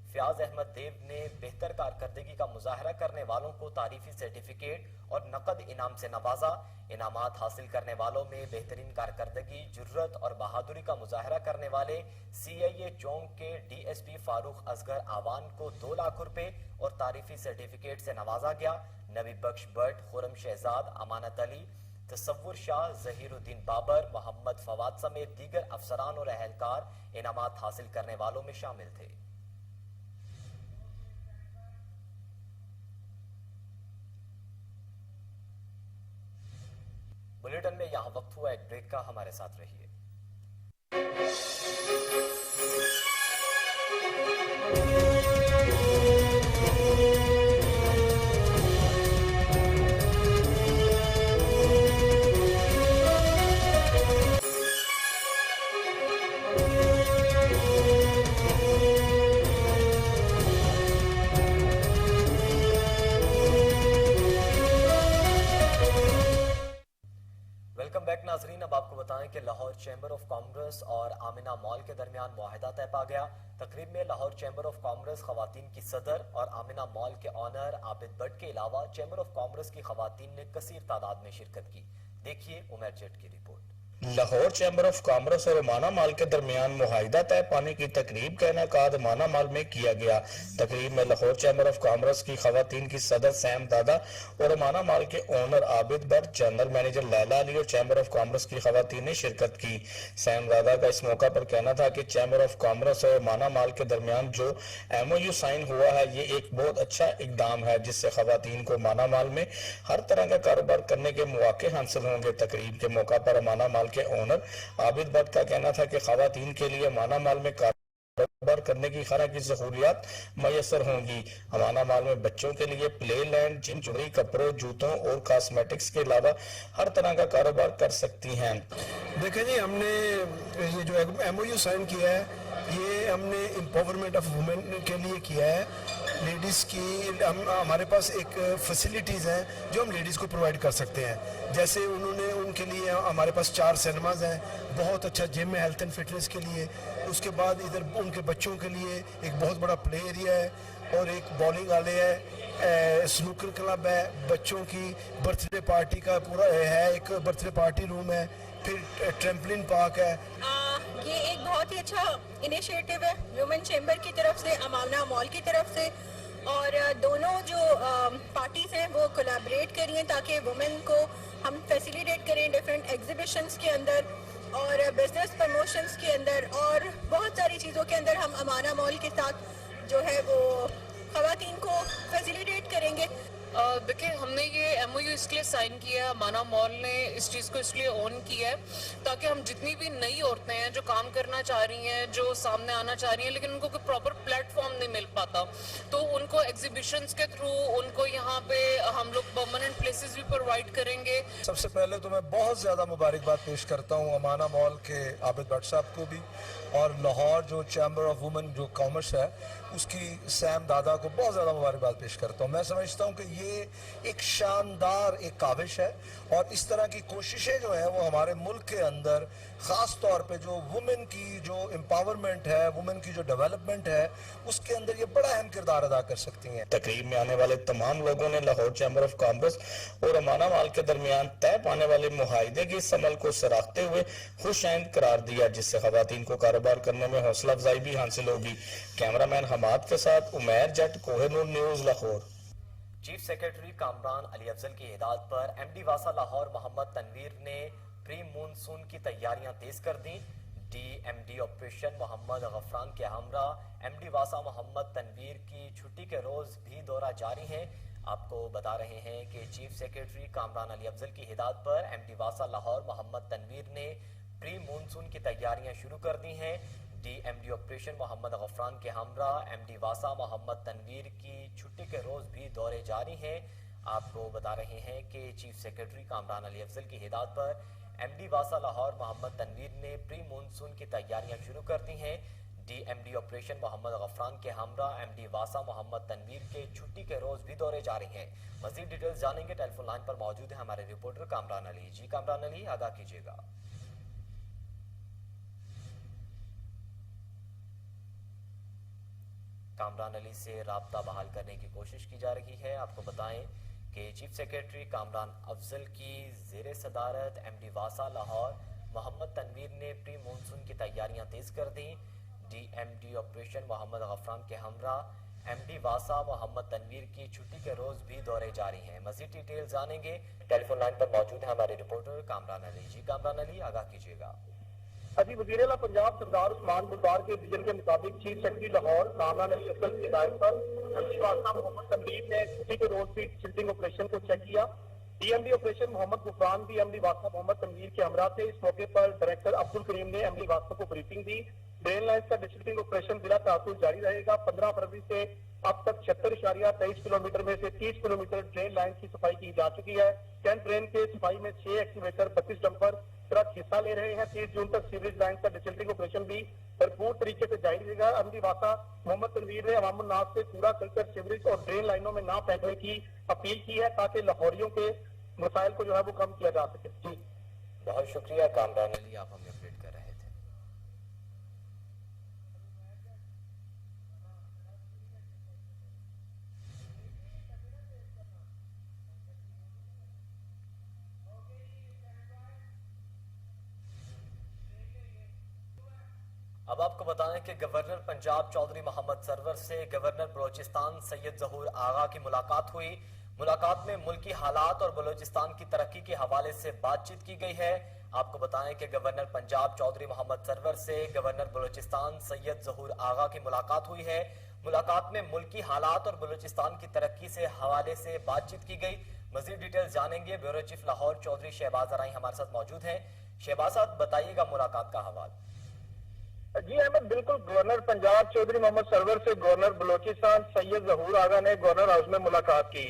Fayyaz Ahmed Dev ने बेहतर कारकर्दगी का मुजाहरा करने वालों को तारीफी सर्टिफिकेट और नकद इनाम से नवाजा। इनामात हासिल करने वालों में बेहतरीन कारकर्दगी, जुर्रत और बहादुरी का मुजाहरा करने वाले CIA चौंक के DSP फारूक असगर आवान को 2 लाख रुपए और तारीफी सर्टिफिकेट से नवाजा गया। नबी बख्श भट्ट, खुरम शहजाद, अमानत अली, तसव्वुर शाह, जहीरुद्दीन बाबर, मोहम्मद फवाद समेत दीगर अफसरान और अहलकार इनामात हासिल करने वालों में शामिल थे। बुलेटिन में यहाँ वक्त हुआ एक ब्रेक का, हमारे साथ रहिए। नाजरीन, अब आपको बताएं कि लाहौर चैम्बर ऑफ कॉमर्स और आमिना मॉल के दरमियान मुआहिदा तय पा गया। तकरीब में लाहौर चैम्बर ऑफ कॉमर्स खवातीन की सदर और आमिना मॉल के ऑनर आबिद भट्ट के अलावा चैम्बर ऑफ कॉमर्स की खवातीन ने कसीर तादाद में शिरकत की। देखिए उमर जेट की report. Lahore chamber of commerce और अमाना मॉल के दरमियान मुआहिदा तय पाने की तकरीब का इनेकाद अमाना मॉल में किया गया। तकरीब में लाहौर चैम्बर ऑफ कॉमर्स की खवातीन की सदर सैम दादा और अमाना मॉल के owner Abid Bhatt, general manager Laila Ali और चैम्बर ऑफ कॉमर्स की खवातीन ने शिरकत की। सैम दादा का इस मौका पर कहना था कि चैम्बर ऑफ कॉमर्स और अमाना मॉल के दरमियान जो MOU साइन हुआ है ये एक बहुत अच्छा इकदाम है, जिससे खवातीन को अमाना मॉल में हर तरह का कारोबार करने के मौके हासिल होंगे। तकरीब के मौका पर अमाना मॉल के ओनर आबिद भट्ट का कहना था कि खवातीन के लिए अमाना मॉल में कारोबार करने की हर की सहूलियात मैसर होंगी। अमाना मॉल में बच्चों के लिए प्ले लैंड, जिम, चुनरी, कपड़ों, जूतों और कॉस्मेटिक्स के अलावा हर तरह का कारोबार कर सकती हैं। देखिए जी, हमने ये जो MOU साइन किया है ये हमने एम्पावरमेंट ऑफ वुमेन के लिए किया है। लेडीज़ की हमारे पास एक फैसिलिटीज़ हैं जो हम लेडीज़ को प्रोवाइड कर सकते हैं। जैसे उन्होंने उनके लिए हमारे पास 4 सिनेमाज हैं, बहुत अच्छा जिम है हेल्थ एंड फिटनेस के लिए। उसके बाद इधर उनके बच्चों के लिए एक बहुत बड़ा प्ले एरिया है और एक बॉलिंग वाले है, स्नूकर क्लब है, बच्चों की बर्थडे पार्टी का पूरा है, एक बर्थडे पार्टी रूम है, फिर ट्रैम्पलिन पार्क है। ये एक बहुत ही अच्छा इनिशिएटिव है वुमेन चैम्बर की तरफ से, अमाना मॉल की तरफ से, और दोनों जो पार्टीज हैं वो कोलैबोरेट करिए ताकि वुमेन को हम फैसिलिटेट करें डिफरेंट एग्जीबिशंस के अंदर और बिजनेस प्रमोशंस के अंदर और बहुत सारी चीज़ों के अंदर हम अमाना मॉल के साथ जो है वो खवातीन को फैसिलिटेट करेंगे। देखिए, हमने ये MOU इसलिए साइन किया है, अमाना मॉल ने इस चीज़ को इसलिए ऑन किया है ताकि हम जितनी भी नई औरतें हैं जो काम करना चाह रही हैं, जो सामने आना चाह रही हैं, लेकिन उनको कोई प्रॉपर प्लेटफॉर्म नहीं मिल पाता, तो उनको एग्जीबिशंस के थ्रू उनको यहाँ पे हम लोग परमानेंट प्लेसेस भी प्रोवाइड करेंगे। सबसे पहले तो मैं बहुत ज़्यादा मुबारकबाद पेश करता हूँ अमाना मॉल के आबिद भट्ट साहब को भी, और लाहौर जो चैम्बर ऑफ वुमेन जो कॉमर्स है उसकी सैम दादा को बहुत ज़्यादा मुबारकबाद पेश करता हूँ। मैं समझता हूँ कि ये एक शानदार एक काविश है, और इस तरह की कोशिशें जो है वो हमारे मुल्क के अंदर ख़ास तौर पे जो वुमेन की जो एम्पावरमेंट है, वुमेन की जो डेवलपमेंट है, उसके अंदर ये बड़ा अहम किरदार अदा कर सकती हैं। तकरीब में आने वाले तमाम लोगों ने लाहौर चैम्बर ऑफ कॉमर्स और अमाना मॉल के दरमियान तय पाने वाले मुआहदे के इस अमल को सराहते हुए खुशआइंद करार दिया, जिससे खवातीन को कारोबार करने में हौसला अफजाई भी हासिल होगी। कैमरामैन हमाद के साथ Umair Jat, Kohinoor news, Lahore. Chief secretary Kamran Ali Afzal की हिदायत पर MD वासा लाहौर मोहम्मद तनवीर ने प्री मूनसून की तैयारियां तेज कर दी। DMD ऑपरेशन मोहम्मद गफरान के हमरा MD वासा मोहम्मद तनवीर की छुट्टी के रोज भी दौरा जारी है। आपको बता रहे हैं कि चीफ सेक्रेटरी कामरान अली अफजल की हिदायत पर MD वासा लाहौर मोहम्मद तनवीर ने प्री मूनसून की तैयारियां शुरू कर दी हैं। DMD ऑपरेशन मोहम्मद गफरान के हमरा MD वासा मोहम्मद तनवीर की छुट्टी के रोज भी दौरे जारी हैं। आपको बता रहे हैं कि चीफ सेक्रेटरी कामरान अली अफजल की हिदायत पर MD वासा लाहौर मोहम्मद तनवीर ने प्री मूनसून की तैयारियां शुरू कर दी हैं। DMD ऑपरेशन मोहम्मद गफरान के हमरा MD वासा मोहम्मद तनवीर के छुट्टी के रोज भी दौरे जारी हैं। मजीद डिटेल्स जानेंगे, टेलीफोन लाइन पर मौजूद है हमारे रिपोर्टर कामरान अली। जी कामरान अली, आगाह कीजिएगा। कामरान अली से राब्ता बहाल करने की कोशिश की जा रही है। आपको बताएं कि चीफ सेक्रेटरी कामरान अफजल की ज़ेरे सदारत MD वासा लाहौर मोहम्मद तनवीर ने प्री मूनसून की तैयारियां तेज कर दी। DMD ऑपरेशन मोहम्मद गफरान के हमरा MD वासा मोहम्मद तनवीर की छुट्टी के रोज भी दौरे जारी हैं। मजीद डिटेल जानेंगे, टेलीफोन लाइन पर मौजूद है हमारे रिपोर्टर कामरान अली। जी कामरान अली, आगाह कीजिएगा। अभी वज़ीर आला पंजाब सरदार उस्मान बुखार के विजन के मुताबिक चीफ सेक्रेटरी लाहौर कामरान अली अफजल की हिदायत पर MD वासा मोहम्मद तनवीर ने छुट्टी के रोज भी शिल्डिंग ऑपरेशन को चेक किया। DMD ऑपरेशन मोहम्मद गुफरान भी MD वासा मोहम्मद तनवीर के हमरा थे। इस मौके पर डायरेक्टर अब्दुल करीम ने MD वासा को ब्रीफिंग दी। ड्रेन लाइन का डिस्ट्रिक्टिंग ऑपरेशन बिला तासुर जारी रहेगा। 15 फरवरी से अब तक 76.23 किलोमीटर में से 30 किलोमीटर ड्रेन लाइन की सफाई की जा चुकी है। कैंट ड्रेन के सफाई में 6 एक्सीवेटर 32 डंपर ट्रक हिस्सा ले रहे हैं। 30 जून तक सीवरेज लाइन का डिस्ट्रिक्टिंग ऑपरेशन भी भरपूर तरीके से जारी रहेगा। MD वासा मोहम्मद तनवीर ने अवामुन्नास से कूड़ा कल्चर सीवरेज और ड्रेन लाइनों में ना फेंकने की अपील की है ताकि लाहौरियों के मसाइल को जो है वो कम किया जा सके। जी बहुत शुक्रिया कामरान अली, आप हमें अपडेट कर रहे थे। अब आपको बताएं कि गवर्नर पंजाब चौधरी मोहम्मद सरवर से गवर्नर बलोचिस्तान सैयद जहूर आगा की मुलाकात हुई। मुलाकात में मुल्की हालात और बलोचिस्तान की तरक्की के हवाले से बातचीत की गई है। आपको बताएं कि गवर्नर पंजाब चौधरी मोहम्मद सरवर से गवर्नर बलोचिस्तान सैयद जहूर आगा की मुलाकात हुई है। मुलाकात में मुल्की हालात और बलोचिस्तान की तरक्की से हवाले से बातचीत की गई। मजीद डिटेल्स जानेंगे, ब्यूरो चीफ लाहौर चौधरी शहबाज अराई हमारे साथ मौजूद हैं। शहबाज साहब, बताइएगा मुलाकात का हवाला। जी अहमद, बिल्कुल गवर्नर पंजाब चौधरी मोहम्मद सरवर से गवर्नर बलोचिस्तान सैयद जहूर आगा ने गवर्नर हाउस में मुलाकात की।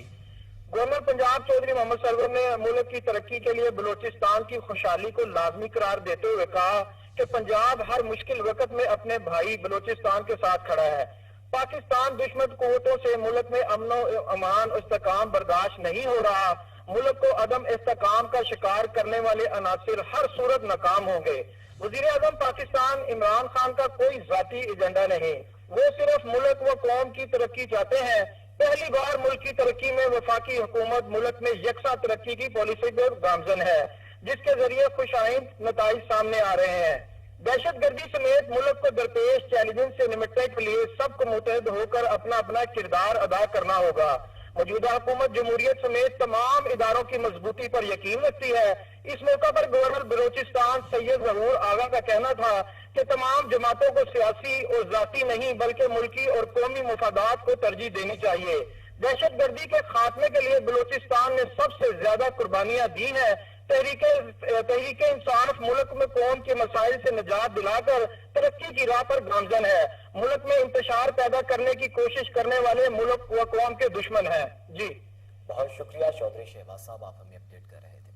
गवर्नर पंजाब चौधरी मोहम्मद सरवर ने मुल्क की तरक्की के लिए बलोचिस्तान की खुशहाली को लाजमी करार देते हुए कहा कि पंजाब हर मुश्किल वक्त में अपने भाई बलोचिस्तान के साथ खड़ा है। पाकिस्तान दुश्मन कुव्वतों से मुल्क में अमन अमान इस्तेकाम बर्दाश्त नहीं हो रहा। मुल्क को अदम इस्तेकाम का शिकार करने वाले अनासिर हर सूरत नाकाम होंगे। वजीर आजम पाकिस्तान इमरान खान का कोई जाती एजेंडा नहीं, वो सिर्फ मुल्क व कौम की तरक्की चाहते हैं। पहली बार मुल्क की तरक्की में वफाकी हुकूमत मुल्क में यकसा तरक्की की पॉलिसी पर गामजन है, जिसके जरिए खुशाइंद नताइज सामने आ रहे हैं। दहशत गर्दी समेत मुल्क को दरपेश चैलेंज से निपटने के लिए सबको मुतहद होकर अपना अपना किरदार अदा करना होगा। मौजूदा हुकूमत जमहूरियत समेत तमाम इदारों की मजबूती पर यकीन रखती है। इस मौका पर गवर्नर बलोचिस्तान सैयद जहूर आगा का कहना था कि तमाम जमातों को सियासी और जाती नहीं बल्कि मुल्की और कौमी मफादात को तरजीह देनी चाहिए। دہشت گردی کے خاتمے کے لیے بلوچستان نے سب سے زیادہ قربانیاں دی ہیں. تحریک انصاف ملک میں قوم کے مسائل سے نجات دلا کر ترقی کی راہ پر گامزن ہے. ملک میں انتشار پیدا کرنے کی کوشش کرنے والے ملک و قوم کے دشمن ہیں. جی بہت شکریہ چودھری شہباز صاحب، آپ ہمیں اپڈیٹ کر رہے تھے.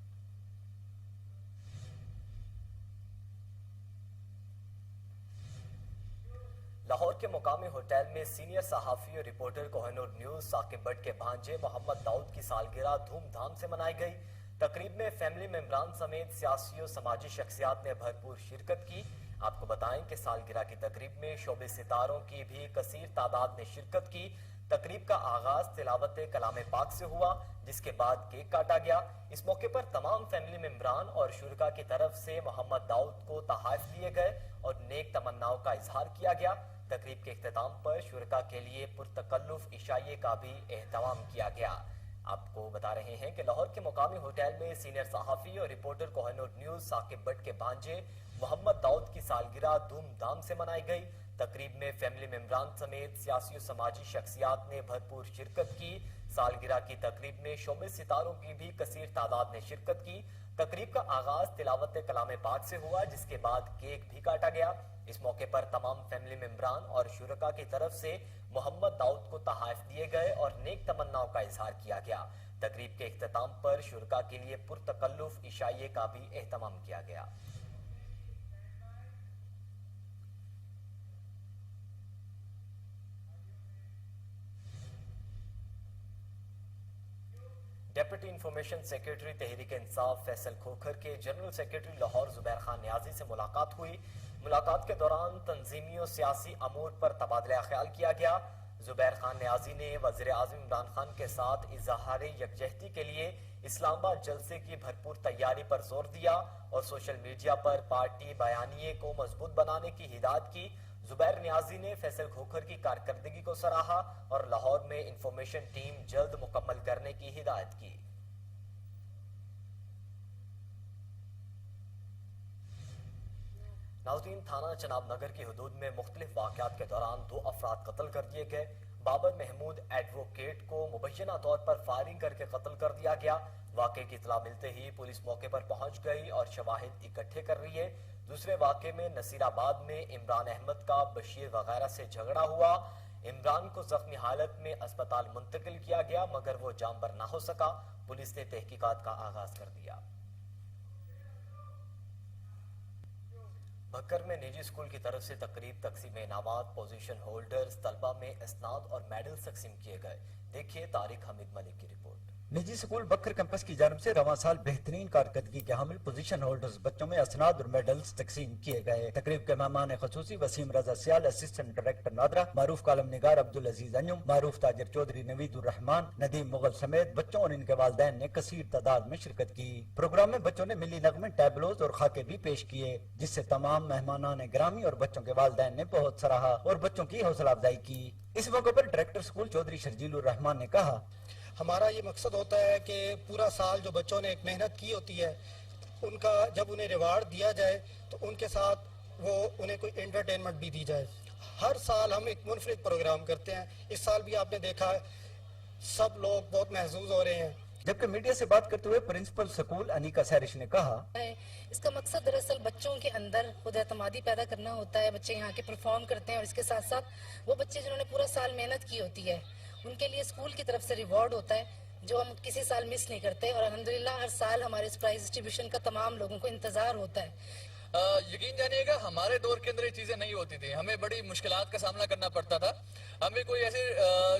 لاہور کے مقامی ہوٹل میں سینئر صحافی اور reporter Koh Noor news Saqib but کے بھانجے محمد داؤد کی سالگرہ دھوم دھام سے منائی گئی. تقریب میں فیملی ممبران سمیت سیاسی و سماجی شخصیات نے بھرپور شرکت کی. آپ کو بتائیں کہ سالگرہ کی تقریب میں شعبے ستاروں کی بھی کثیر تعداد نے شرکت کی. تقریب کا آغاز تلاوت کلام پاک سے ہوا، جس کے بعد کیک کاٹا گیا. اس موقع پر تمام فیملی ممبران اور شرکاء کی طرف سے محمد داؤد کو تحائف دیے گئے اور نیک تمناؤں کا اظہار کیا گیا. تقریب کے اختتام پر شرکاء کے لیے پرتکلف عشائیے کا بھی اہتمام کیا گیا. آپ کو بتا رہے ہیں کہ لاہور کے مقامی ہوٹل میں سینئر صحافی اور reporter Koh Noor news Saqib but کے بھانجے محمد داؤد کی سالگرہ دھوم دھام سے منائی گئی. تقریب میں فیملی ممبران سمیت سیاسی و سماجی شخصیات نے بھرپور شرکت کی. سالگرہ کی تقریب میں شعبے ستاروں کی بھی کثیر تعداد نے شرکت کی. تقریب کا آغاز تلاوت کلام پاک سے ہوا، جس کے بعد کیک بھی کاٹا گیا. اس موقع پر تمام فیملی ممبران اور شرکاء کی طرف سے محمد داؤد کو تحائف دیے گئے اور نیک تمناؤں کا اظہار کیا گیا. تقریب کے اختتام پر شرکاء کے لیے پرتکلف عشائیے کا بھی اہتمام کیا گیا. Deputy information secretary Tehreek Insaf Faisal Khokhar کے جنرل سیکرٹری لاہور زبیر خان نیازی سے ملاقات ہوئی. ملاقات کے دوران تنظیمی و سیاسی امور پر تبادلہ خیال کیا گیا. زبیر خان نیازی نے وزیر اعظم عمران خان کے ساتھ اظہار یکجہتی کے لیے اسلام آباد جلسے کی بھرپور تیاری پر زور دیا اور سوشل میڈیا پر پارٹی بیانیے کو مضبوط بنانے کی ہدایت کی. زبیر نیازی نے فیصل کھوکھر کی کارکردگی کو سراہا اور لاہور میں انفارمیشن ٹیم جلد مکمل کرنے کی ہدایت کی. ناظرین، تھانہ چناب نگر کی حدود میں مختلف واقعات کے دوران 2 افراد قتل کر دیے گئے. بابر محمود ایڈوکیٹ کو مبینہ طور پر فائرنگ کر کے قتل کر دیا گیا. واقعے کی اطلاع ملتے ہی پولیس موقع پر پہنچ گئی اور شواہد اکٹھے کر رہی ہے. دوسرے واقعے میں نصیر آباد میں عمران احمد کا بشیر وغیرہ سے جھگڑا ہوا. عمران کو زخمی حالت میں اسپتال منتقل کیا گیا مگر وہ جان بر نہ ہو سکا. پولیس نے تحقیقات کا آغاز کر دیا. بھکر میں نجی اسکول کی طرف سے تقریب تقسیم انعامات پوزیشن ہولڈرز طلبہ میں اسناد اور میڈلز تقسیم کیے گئے. دیکھیے طارق حمید ملک کی رپورٹ. نجی اسکول بکر کیمپس کی جانب سے رواں سال بہترین کارکردگی کے حامل پوزیشن ہولڈرز بچوں میں اسناد اور میڈلز تقسیم کیے گئے. تقریب کے مہمان خصوصی وسیم رضا سیال، اسسٹنٹ ڈائریکٹر نادرا، معروف کالم نگار عبدالعزیز انجم، معروف تاجر چودھری نوید الرحمان، ندیم مغل سمیت بچوں اور ان کے والدین نے کثیر تعداد میں شرکت کی. پروگرام میں بچوں نے ملی نغمے، ٹیبلوز اور خاکے بھی پیش کیے جس سے تمام مہمانان گرامی اور بچوں کے والدین نے بہت سراہا اور بچوں کی حوصلہ افزائی کی. اس موقع پر ڈائریکٹر اسکول چودھری شرجیل الرحمان نے کہا، ہمارا یہ مقصد ہوتا ہے کہ پورا سال جو بچوں نے ایک محنت کی ہوتی ہے ان کا جب انہیں ریوارڈ دیا جائے تو ان کے ساتھ وہ انہیں کوئی انٹرٹینمنٹ بھی دی جائے. ہر سال ہم ایک منفرد پروگرام کرتے ہیں. اس سال بھی آپ نے دیکھا ہے سب لوگ بہت محظوظ ہو رہے ہیں. جبکہ میڈیا سے بات کرتے ہوئے پرنسپل سکول انیکا سیرش نے کہا، اس کا مقصد دراصل بچوں کے اندر خود اعتمادی پیدا کرنا ہوتا ہے. بچے یہاں کے پرفارم کرتے ہیں اور اس کے ساتھ ساتھ وہ بچے جنہوں نے پورا سال محنت کی ہوتی ہے ان کے لیے اسکول کی طرف سے ریوارڈ ہوتا ہے جو ہم کسی سال مس نہیں کرتے. اور الحمدللہ ہر سال ہمارے اس پرائز ڈسٹریبیوشن کا تمام لوگوں کو انتظار ہوتا ہے. یقین جانیے گا ہمارے دور کے اندر یہ چیزیں نہیں ہوتی تھی. ہمیں بڑی مشکلات کا سامنا کرنا پڑتا تھا. ہمیں کوئی ایسے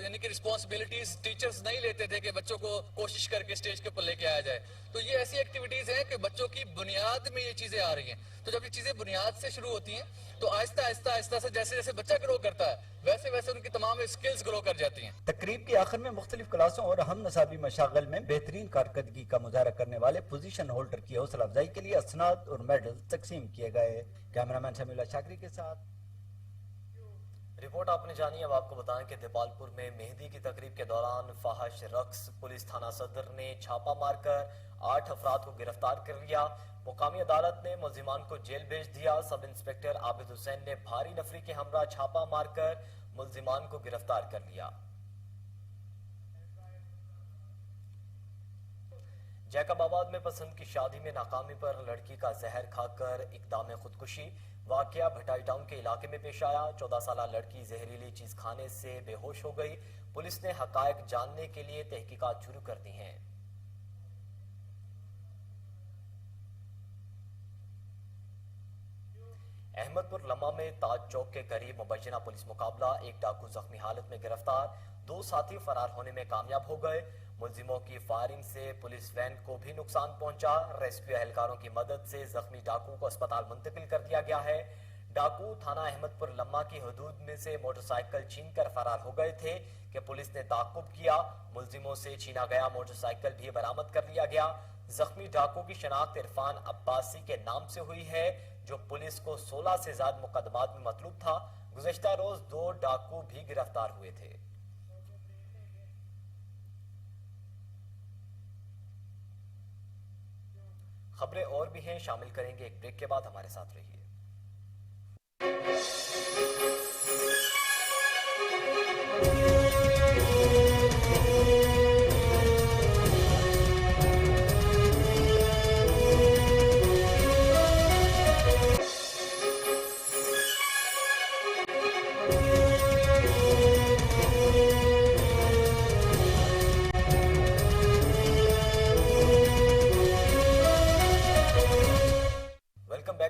یعنی کہ رسپانسبلٹیز ٹیچرز نہیں لیتے تھے کہ بچوں کو کوشش کر کے اسٹیج کے اوپر لے کے آیا جائے. تو یہ ایسی ایکٹیویٹیز ہیں کہ بچوں کی بنیاد میں یہ چیزیں آ رہی ہیں. تو جب یہ چیزیں بنیاد سے شروع ہوتی ہیں تو آہستہ آہستہ آہستہ سے جیسے جیسے بچہ گرو کرتا ہے ویسے ویسے ان کی تمام اسکلز گرو کر جاتی ہیں. تقریب کے آخر میں مختلف کلاسوں اور ہم نصابی مشاغل میں بہترین کارکردگی کا مظاہرہ کرنے والے پوزیشن ہولڈر کی حوصلہ افزائی کے لیے اسناد اور میڈل تقسیم کیے گئے. کیمرامین سمیع اللہ شاکری کے ساتھ رپورٹ آپ نے جانی. اب آپ کو بتائیں کہ دیپالپور میں مہندی کی تقریب کے دوران فحش رقص پولیس تھانہ صدر نے چھاپا مار کر 8 افراد کو گرفتار کر لیا. مقامی عدالت نے ملزمان کو جیل بھیج دیا. سب انسپکٹر عابد حسین نے بھاری نفری کے ہمراہ چھاپا مار کر ملزمان کو گرفتار کر لیا. जैकब आबाद में पसंद की शादी में नाकामी पर लड़की का जहर खाकर इकदाम खुदकुशी। वाकया भटाई टाउन के इलाके में पेश आया। 14 साल लड़की जहरीली चीज खाने से बेहोश हो गई। पुलिस ने हकायक जानने के लिए तहकीकात शुरू कर दी हैं। अहमदपुर लम्मा में ताज चौक के करीब मुबैना पुलिस मुकाबला। एक डाकू जख्मी हालत में गिरफ्तार। 2 साथी फरार होने में कामयाब हो गए। मुलजिमों की फायरिंग से पुलिस वैन को भी नुकसान पहुंचा। रेस्क्यू एहलकारों की मदद से जख्मी डाकू को अस्पताल मुंतकिल कर दिया गया है। डाकू थाना अहमदपुर लम्मा की हदूद में से मोटरसाइकिल छीन कर फरार हो गए थे कि पुलिस ने ताकुब किया। मुलजिमों से छीना गया मोटरसाइकिल भी बरामद कर लिया गया। जख्मी डाकू की शनाख्त इरफान अब्बासी के नाम से हुई है, जो पुलिस को 16 से ज्यादा मुकदमात में मतलूब था। गुज़श्ता रोज 2 डाकू भी गिरफ्तार हुए थे। खबरें और भी हैं, शामिल करेंगे एक ब्रेक के बाद। हमारे साथ रहिए।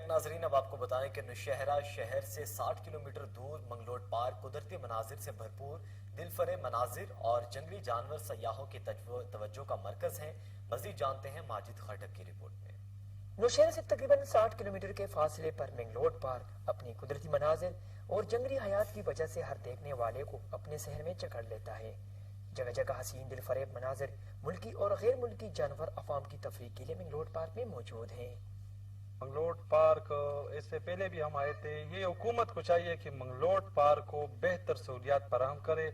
नाजरीन, अब आपको बताएं कि नौशहरा शहर से 60 किलोमीटर दूर मंगलोट पार्क कुदरती मनाजिर से भरपूर, दिलफरेब मनाजिर और जंगली जानवर सयाहों की तवज्जो का मरकज है। मजीद जानते हैं माजिद खटक की रिपोर्ट में। नौशहरा से तकरीबन 60 किलोमीटर के फासले पर मंगलोट पार्क अपनी कुदरती मनाजिर और जंगली हयात की वजह से हर देखने वाले को अपने शहर में जकड़ लेता है। जगह जगह हसीन दिलफरेब मनाजिर मुल्की और गैर मुल्की जानवर अवाम की तफरीक के लिए मंगलोट पार्क में मौजूद हैं। मंगलोट पार्क इससे पहले भी हम आए थे। ये हुकूमत को चाहिए कि मंगलोट पार्क को बेहतर सहूलियात फराहम करे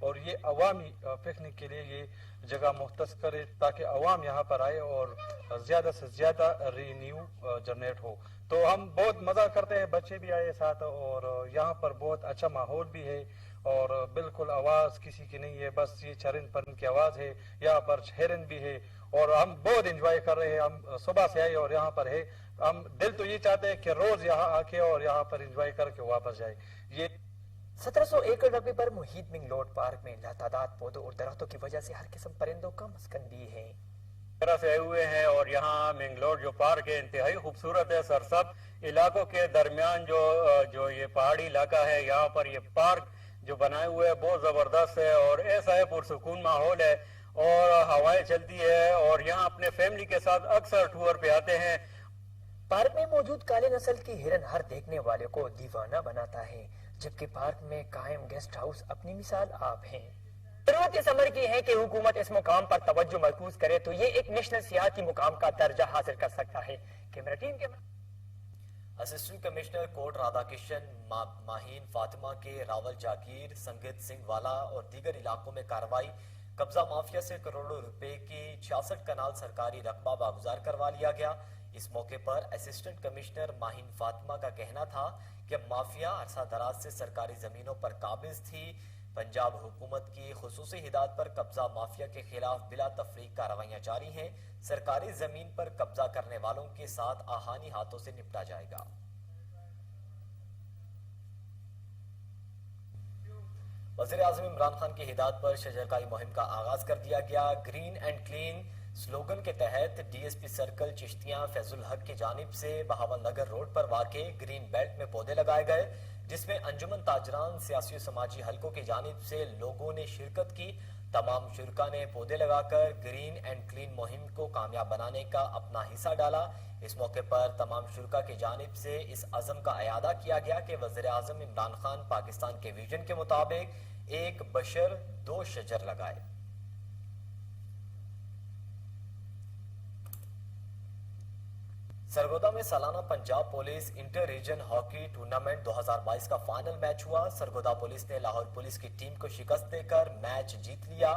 और ये अवामी पिकनिक के लिए ये जगह मुख्तस करे ताकि अवाम यहाँ पर आए और ज़्यादा से ज़्यादा रीन्यू जनरेट हो। तो हम बहुत मज़ा करते हैं, बच्चे भी आए साथ और यहाँ पर बहुत अच्छा माहौल भी है और बिल्कुल आवाज़ किसी की नहीं है, बस ये चरिंद परिंद की आवाज़ है। यहाँ पर हिरन भी है और हम बहुत एंजॉय कर रहे हैं। हम सुबह से आए और यहाँ पर है। हम दिल तो ये चाहते हैं कि रोज यहाँ आके और यहाँ पर एंजॉय करके वापस जाए। ये 1700 एकड़ रकबे पर मुहित मंगलोट पार्क में लातादाद पौधों और दरख्तों की वजह से हर किस्म परिंदों का मस्कन भी है। तरह से आए हुए हैं और यहाँ मंगलोट जो पार्क है इंतहाई खूबसूरत है। सरसब इलाकों के दरमियान जो ये पहाड़ी इलाका है, यहाँ पर ये पार्क जो बनाए हुए है बहुत जबरदस्त है और ऐसा है पुरसुकून माहौल है और हवाएं चलती है और यहाँ अपने फैमिली के साथ अक्सर टूर पे आते हैं। पार्क में मौजूद काले नस्ल की हिरन हर देखने वाले को दीवाना बनाता है, जबकि पार्क में कायम गेस्ट हाउस अपनी मिसाल आप हैं। जरूरत इस अमर की है कि हुकूमत इस मुकाम पर तवज्जो मरकूज करे तो ये एक नेशनल सियाहती मुकाम का दर्जा हासिल कर सकता है। कैमरा टीम के assistant commissioner court Radhakishan Maheen Fatima के रावल जागीर, संगीत सिंह वाला और दीगर इलाकों में कार्रवाई। कब्जा माफिया से करोड़ों रुपए की 66 कनाल सरकारी रकबा बागुजार करवा लिया गया। इस मौके पर असिस्टेंट कमिश्नर माहीन फातिमा का कहना था कि माफिया अरसा दराज से सरकारी जमीनों पर काबिज थी। पंजाब हुकूमत की खुसूसी हिदायत पर कब्जा माफिया के खिलाफ बिला तफरीक कार्रवाइयां जारी हैं। सरकारी जमीन पर कब्जा करने वालों के साथ आहानी हाथों से निपटा जाएगा। वज़ीर आज़म इमरान खान की हिदायत पर शजरकाई मुहिम का आगाज कर दिया गया। ग्रीन एंड क्लीन स्लोगन के तहत डीएसपी सर्कल चिश्तियां फैजुल हक की जानिब से बहावल नगर रोड पर वाक़े ग्रीन बेल्ट में पौधे लगाए गए, जिसमें अंजुमन ताजरान सियासी और समाजी हलकों की जानिब से लोगों ने शिरकत की। तमाम शुरका ने पौधे लगाकर ग्रीन एंड क्लीन मुहिम को कामयाब बनाने का अपना हिस्सा डाला। इस मौके पर तमाम शुरका की जानिब से इस अज़म का अयादा किया गया कि वज़ीर आज़म इमरान खान पाकिस्तान के विजन के मुताबिक एक बशर 2 शजर लगाए। सरगोदा में सालाना Punjab police inter region hockey tournament 2022 का फाइनल मैच हुआ। सरगोदा पुलिस ने लाहौर पुलिस की टीम को शिकस्त देकर मैच जीत लिया।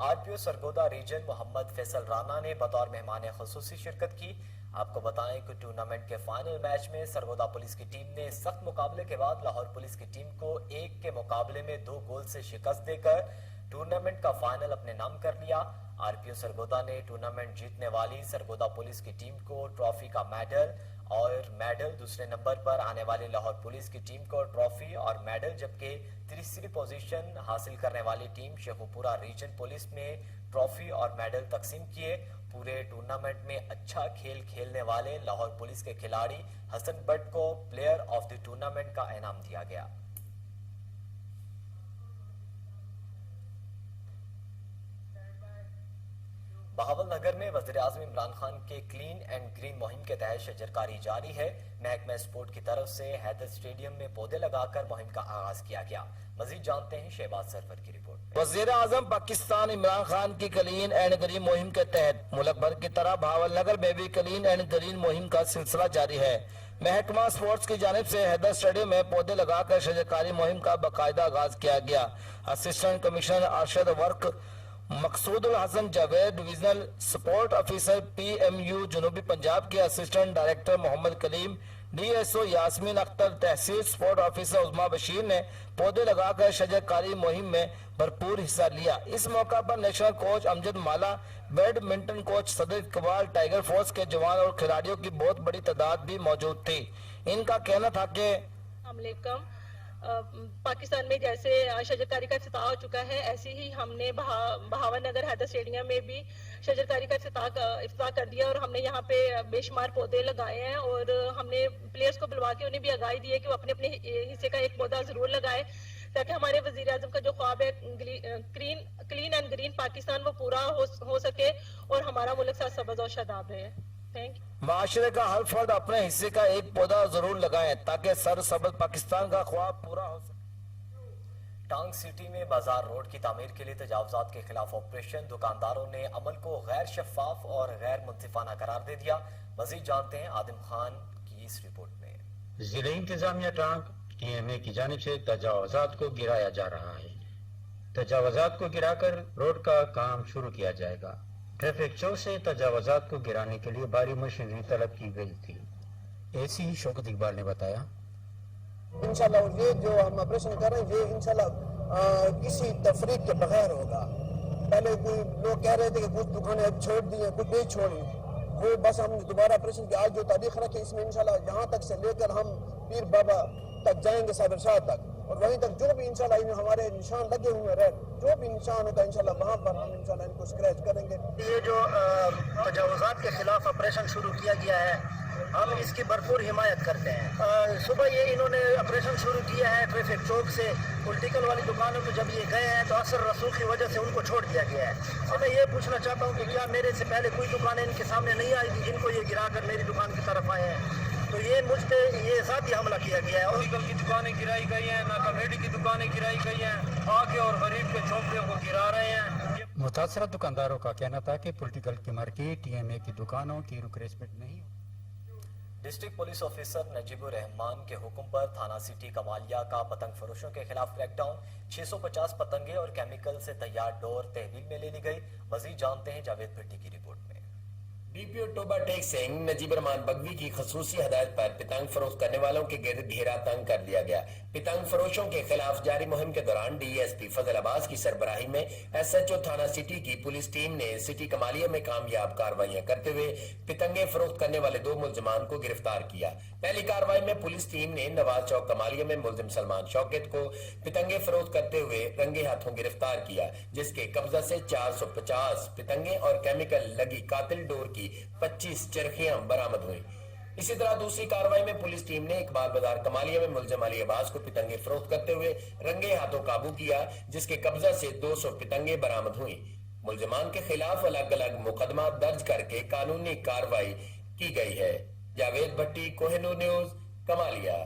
आरपीओ सरगोदा रीजन मोहम्मद फैसल राना ने बतौर मेहमान खुसूसी शिरकत की। آپ کو بتائیں کہ ٹورنامنٹ کے فائنل میچ میں سرگودا پولیس کی ٹیم نے سخت مقابلے کے بعد لاہور پولیس کی ٹیم کو 1 کے مقابلے میں 2 گول سے شکست دے کر ٹورنامنٹ کا فائنل اپنے نام کر لیا۔ آر پی او سرگودا نے ٹورنامنٹ جیتنے والی سرگودا پولیس کی ٹیم کو ٹرافی کا میڈل، دوسرے نمبر پر آنے والی لاہور پولیس کی ٹیم کو ٹرافی اور میڈل، جبکہ تیسری پوزیشن حاصل کرنے والی ٹیم شیخوپورہ ریجن پولیس میں ٹرافی اور میڈل تقسیم کیے۔ پورے ٹورنامنٹ میں اچھا کھیل کھیلنے والے لاہور پولیس کے کھلاڑی حسن بٹ کو پلیئر آف دی ٹورنامنٹ کا انعام دیا گیا۔ بہاول نگر میں وزیر اعظم عمران خان کے کلین اینڈ گرین مہم کے تحت شجرکاری جاری ہے۔ محکمہ سپورٹ کی طرف سے حیدر اسٹیڈیم میں پودے لگا کر مہم کا آغاز کیا گیا۔ مزید جانتے ہیں شہباز سرور کی رپورٹ۔ وزیر اعظم پاکستان عمران خان کی کلین اینڈ گرین مہم کے تحت ملک بھر کی طرح بہاول نگر میں بھی کلین اینڈ گرین مہم کا سلسلہ جاری ہے۔ محکمہ سپورٹس کی جانب سے حیدر اسٹیڈیم میں پودے لگا کر شجرکاری مہم کا باقاعدہ آغاز کیا گیا۔ Assistant commissioner Arshad Virk Maqsood ul Hassan Javed, divisional support officer P M U جنوبی پنجاب کے assistant director Muhammad Kaleem, D S O Yasmin Akhtar, تحصیل سپورٹ آفیسر عظما بشیر نے پودے لگا کر شجرکاری مہم میں بھرپور حصہ لیا۔ اس موقع پر نیشنل کوچ امجد مالا، بیڈمنٹن کوچ صدر اقبال، ٹائیگر فورس کے جوان اور کھلاڑیوں کی بہت بڑی تعداد بھی موجود تھی۔ ان کا کہنا تھا کہ پاکستان میں جیسے شجرکاری کا افتتاح ہو چکا ہے، ایسے ہی ہم نے بہاول نگر حیدر اسٹیڈیم میں بھی شجرکاری کا افتتاح کر دیا اور ہم نے یہاں پہ بے شمار پودے لگائے ہیں اور ہم نے پلیئرز کو بلوا کے انہیں بھی آگاہی دی ہے کہ وہ اپنے اپنے حصے کا ایک پودا ضرور لگائے تاکہ ہمارے وزیر اعظم کا جو خواب ہے کلین اینڈ گرین پاکستان وہ پورا ہو سکے اور ہمارا ملک ساتھ سبز اور شاداب رہے۔ معاشرے کا ہر فرد اپنے حصے کا ایک پودا ضرور لگائیں تاکہ سر سبز پاکستان کا خواب پورا ہو سکے۔ ٹانگ سٹی میں بازار روڈ کی تعمیر کے لیے تجاوزات کے خلاف آپریشن، دکانداروں نے عمل کو غیر شفاف اور غیر منصفانہ قرار دے دیا۔ مزید جانتے ہیں آدم خان کی اس رپورٹ میں۔ ضلع انتظامیہ ٹانگ ٹی ایم اے کی جانب سے تجاوزات کو گرایا جا رہا ہے۔ تجاوزات کو گرا کر روڈ کا کام شروع کیا جائے گا۔ ٹریفک چوک سے تجاوزات کو گرانے کے لیے بھاری مشینری طلب کی گئی تھی۔ اے سی شوکت اقبال نے بتایا، انشاءاللہ یہ جو ہم آپریشن کر رہے ہیں یہ انشاءاللہ کسی تفریق کے بغیر ہوگا۔ پہلے کوئی لوگ کہہ رہے تھے کہ کچھ دکانیں اب چھوڑ دی ہیں، کچھ نہیں چھوڑی، وہ بس ہم دوبارہ آپریشن کی آج جو تاریخ رکھے اس میں انشاءاللہ یہاں تک سے لے کر ہم پیر بابا تک جائیں گے، صابر شاہ تک، اور وہیں تک جو بھی انشاءاللہ ہمارے نشان لگے ہوئے ہیں، جو بھی نشان ہوگا انشاءاللہ وہاں پر ہم انشاءاللہ ان کو اسکریچ کریں گے۔ یہ جو تجاوزات کے خلاف آپریشن شروع کیا گیا ہے ہم اس کی بھرپور حمایت کرتے ہیں۔ صبح یہ انہوں نے آپریشن شروع کیا ہے ٹریفک چوک سے پولیٹیکل والی دکانوں میں، جب یہ گئے ہیں تو اثر رسوخ کی وجہ سے ان کو چھوڑ دیا گیا ہے۔ میں یہ پوچھنا چاہتا ہوں کہ کیا میرے سے پہلے کوئی دکانیں ان کے سامنے نہیں آئی تھی جن کو یہ گرا کر میری دکان کی طرف آئے ہیں؟ تو یہ مجھ پہ یہ ذاتی حملہ کیا گیا ہے۔ پولیٹیکل کی دکانیں گرائی گئی ہیں، نا کمیٹی کی دکانیں گرائی گئی ہیں، آگے اور غریب کے جھونپڑیوں کو گرا رہے ہیں۔ متاثرہ دکانداروں کا کہنا تھا کہ پولیٹیکل کی مارکیٹ ٹی ایم اے کی دکانوں کی ریپلیسمنٹ نہیں۔ ڈسٹرکٹ پولیس آفیسر نجیب الرحمان کے حکم پر تھانہ سٹی کمالیہ کا پتنگ فروشوں کے خلاف کریک ڈاؤن، 650 پتنگیں اور کیمیکل سے تیار ڈور تحویل میں لے لی گئی۔ مزید جانتے ہیں جاوید بھٹی کی رپورٹ میں۔ ڈی پی او ٹوبا ٹیک سنگھ نجیب الرحمان بگوی کی خصوصی ہدایت پر پتنگ فروخت کرنے والوں کے گرد گھیرا تنگ کر دیا گیا۔ پتنگ فروشوں کے خلاف جاری مہم کے دوران ڈی ایس پی فضل عباس کی سربراہی میں ایس ایچ او تھانہ سٹی کی پولیس ٹیم نے سٹی کمالیہ میں کامیاب کارروائیاں کرتے ہوئے پتنگیں فروخت کرنے والے 2 ملزمان کو گرفتار کیا۔ پہلی کارروائی میں پولیس ٹیم نے نواز چوک کمالیہ میں ملزم سلمان شوکت کو پتنگیں فروخت کرتے ہوئے رنگے ہاتھوں گرفتار کیا، جس کے قبضہ سے 450 پتنگیں اور کیمیکل لگی قاتل ڈور کی 25 چرخیاں برآمد ہوئیں۔ اسی طرح دوسری کارروائی میں پولیس ٹیم نے اقبال بازار کمالیہ میں ملزم علی عباس کو پتنگیں فروخت کرتے ہوئے رنگے ہاتھوں قابو کیا، جس کے قبضہ سے 200 پتنگیں برآمد ہوئیں۔ ملزمان کے خلاف الگ الگ مقدمہ درج کر کے قانونی کارروائی کی گئی ہے۔ جاوید بھٹی، کوہ نور نیوز، کمالیہ۔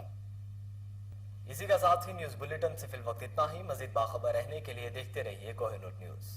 اسی کا ساتھ ہی نیوز بلیٹن سے فی الوقت اتنا ہی۔ مزید باخبر رہنے کے لیے دیکھتے رہیے کوہ نور نیوز۔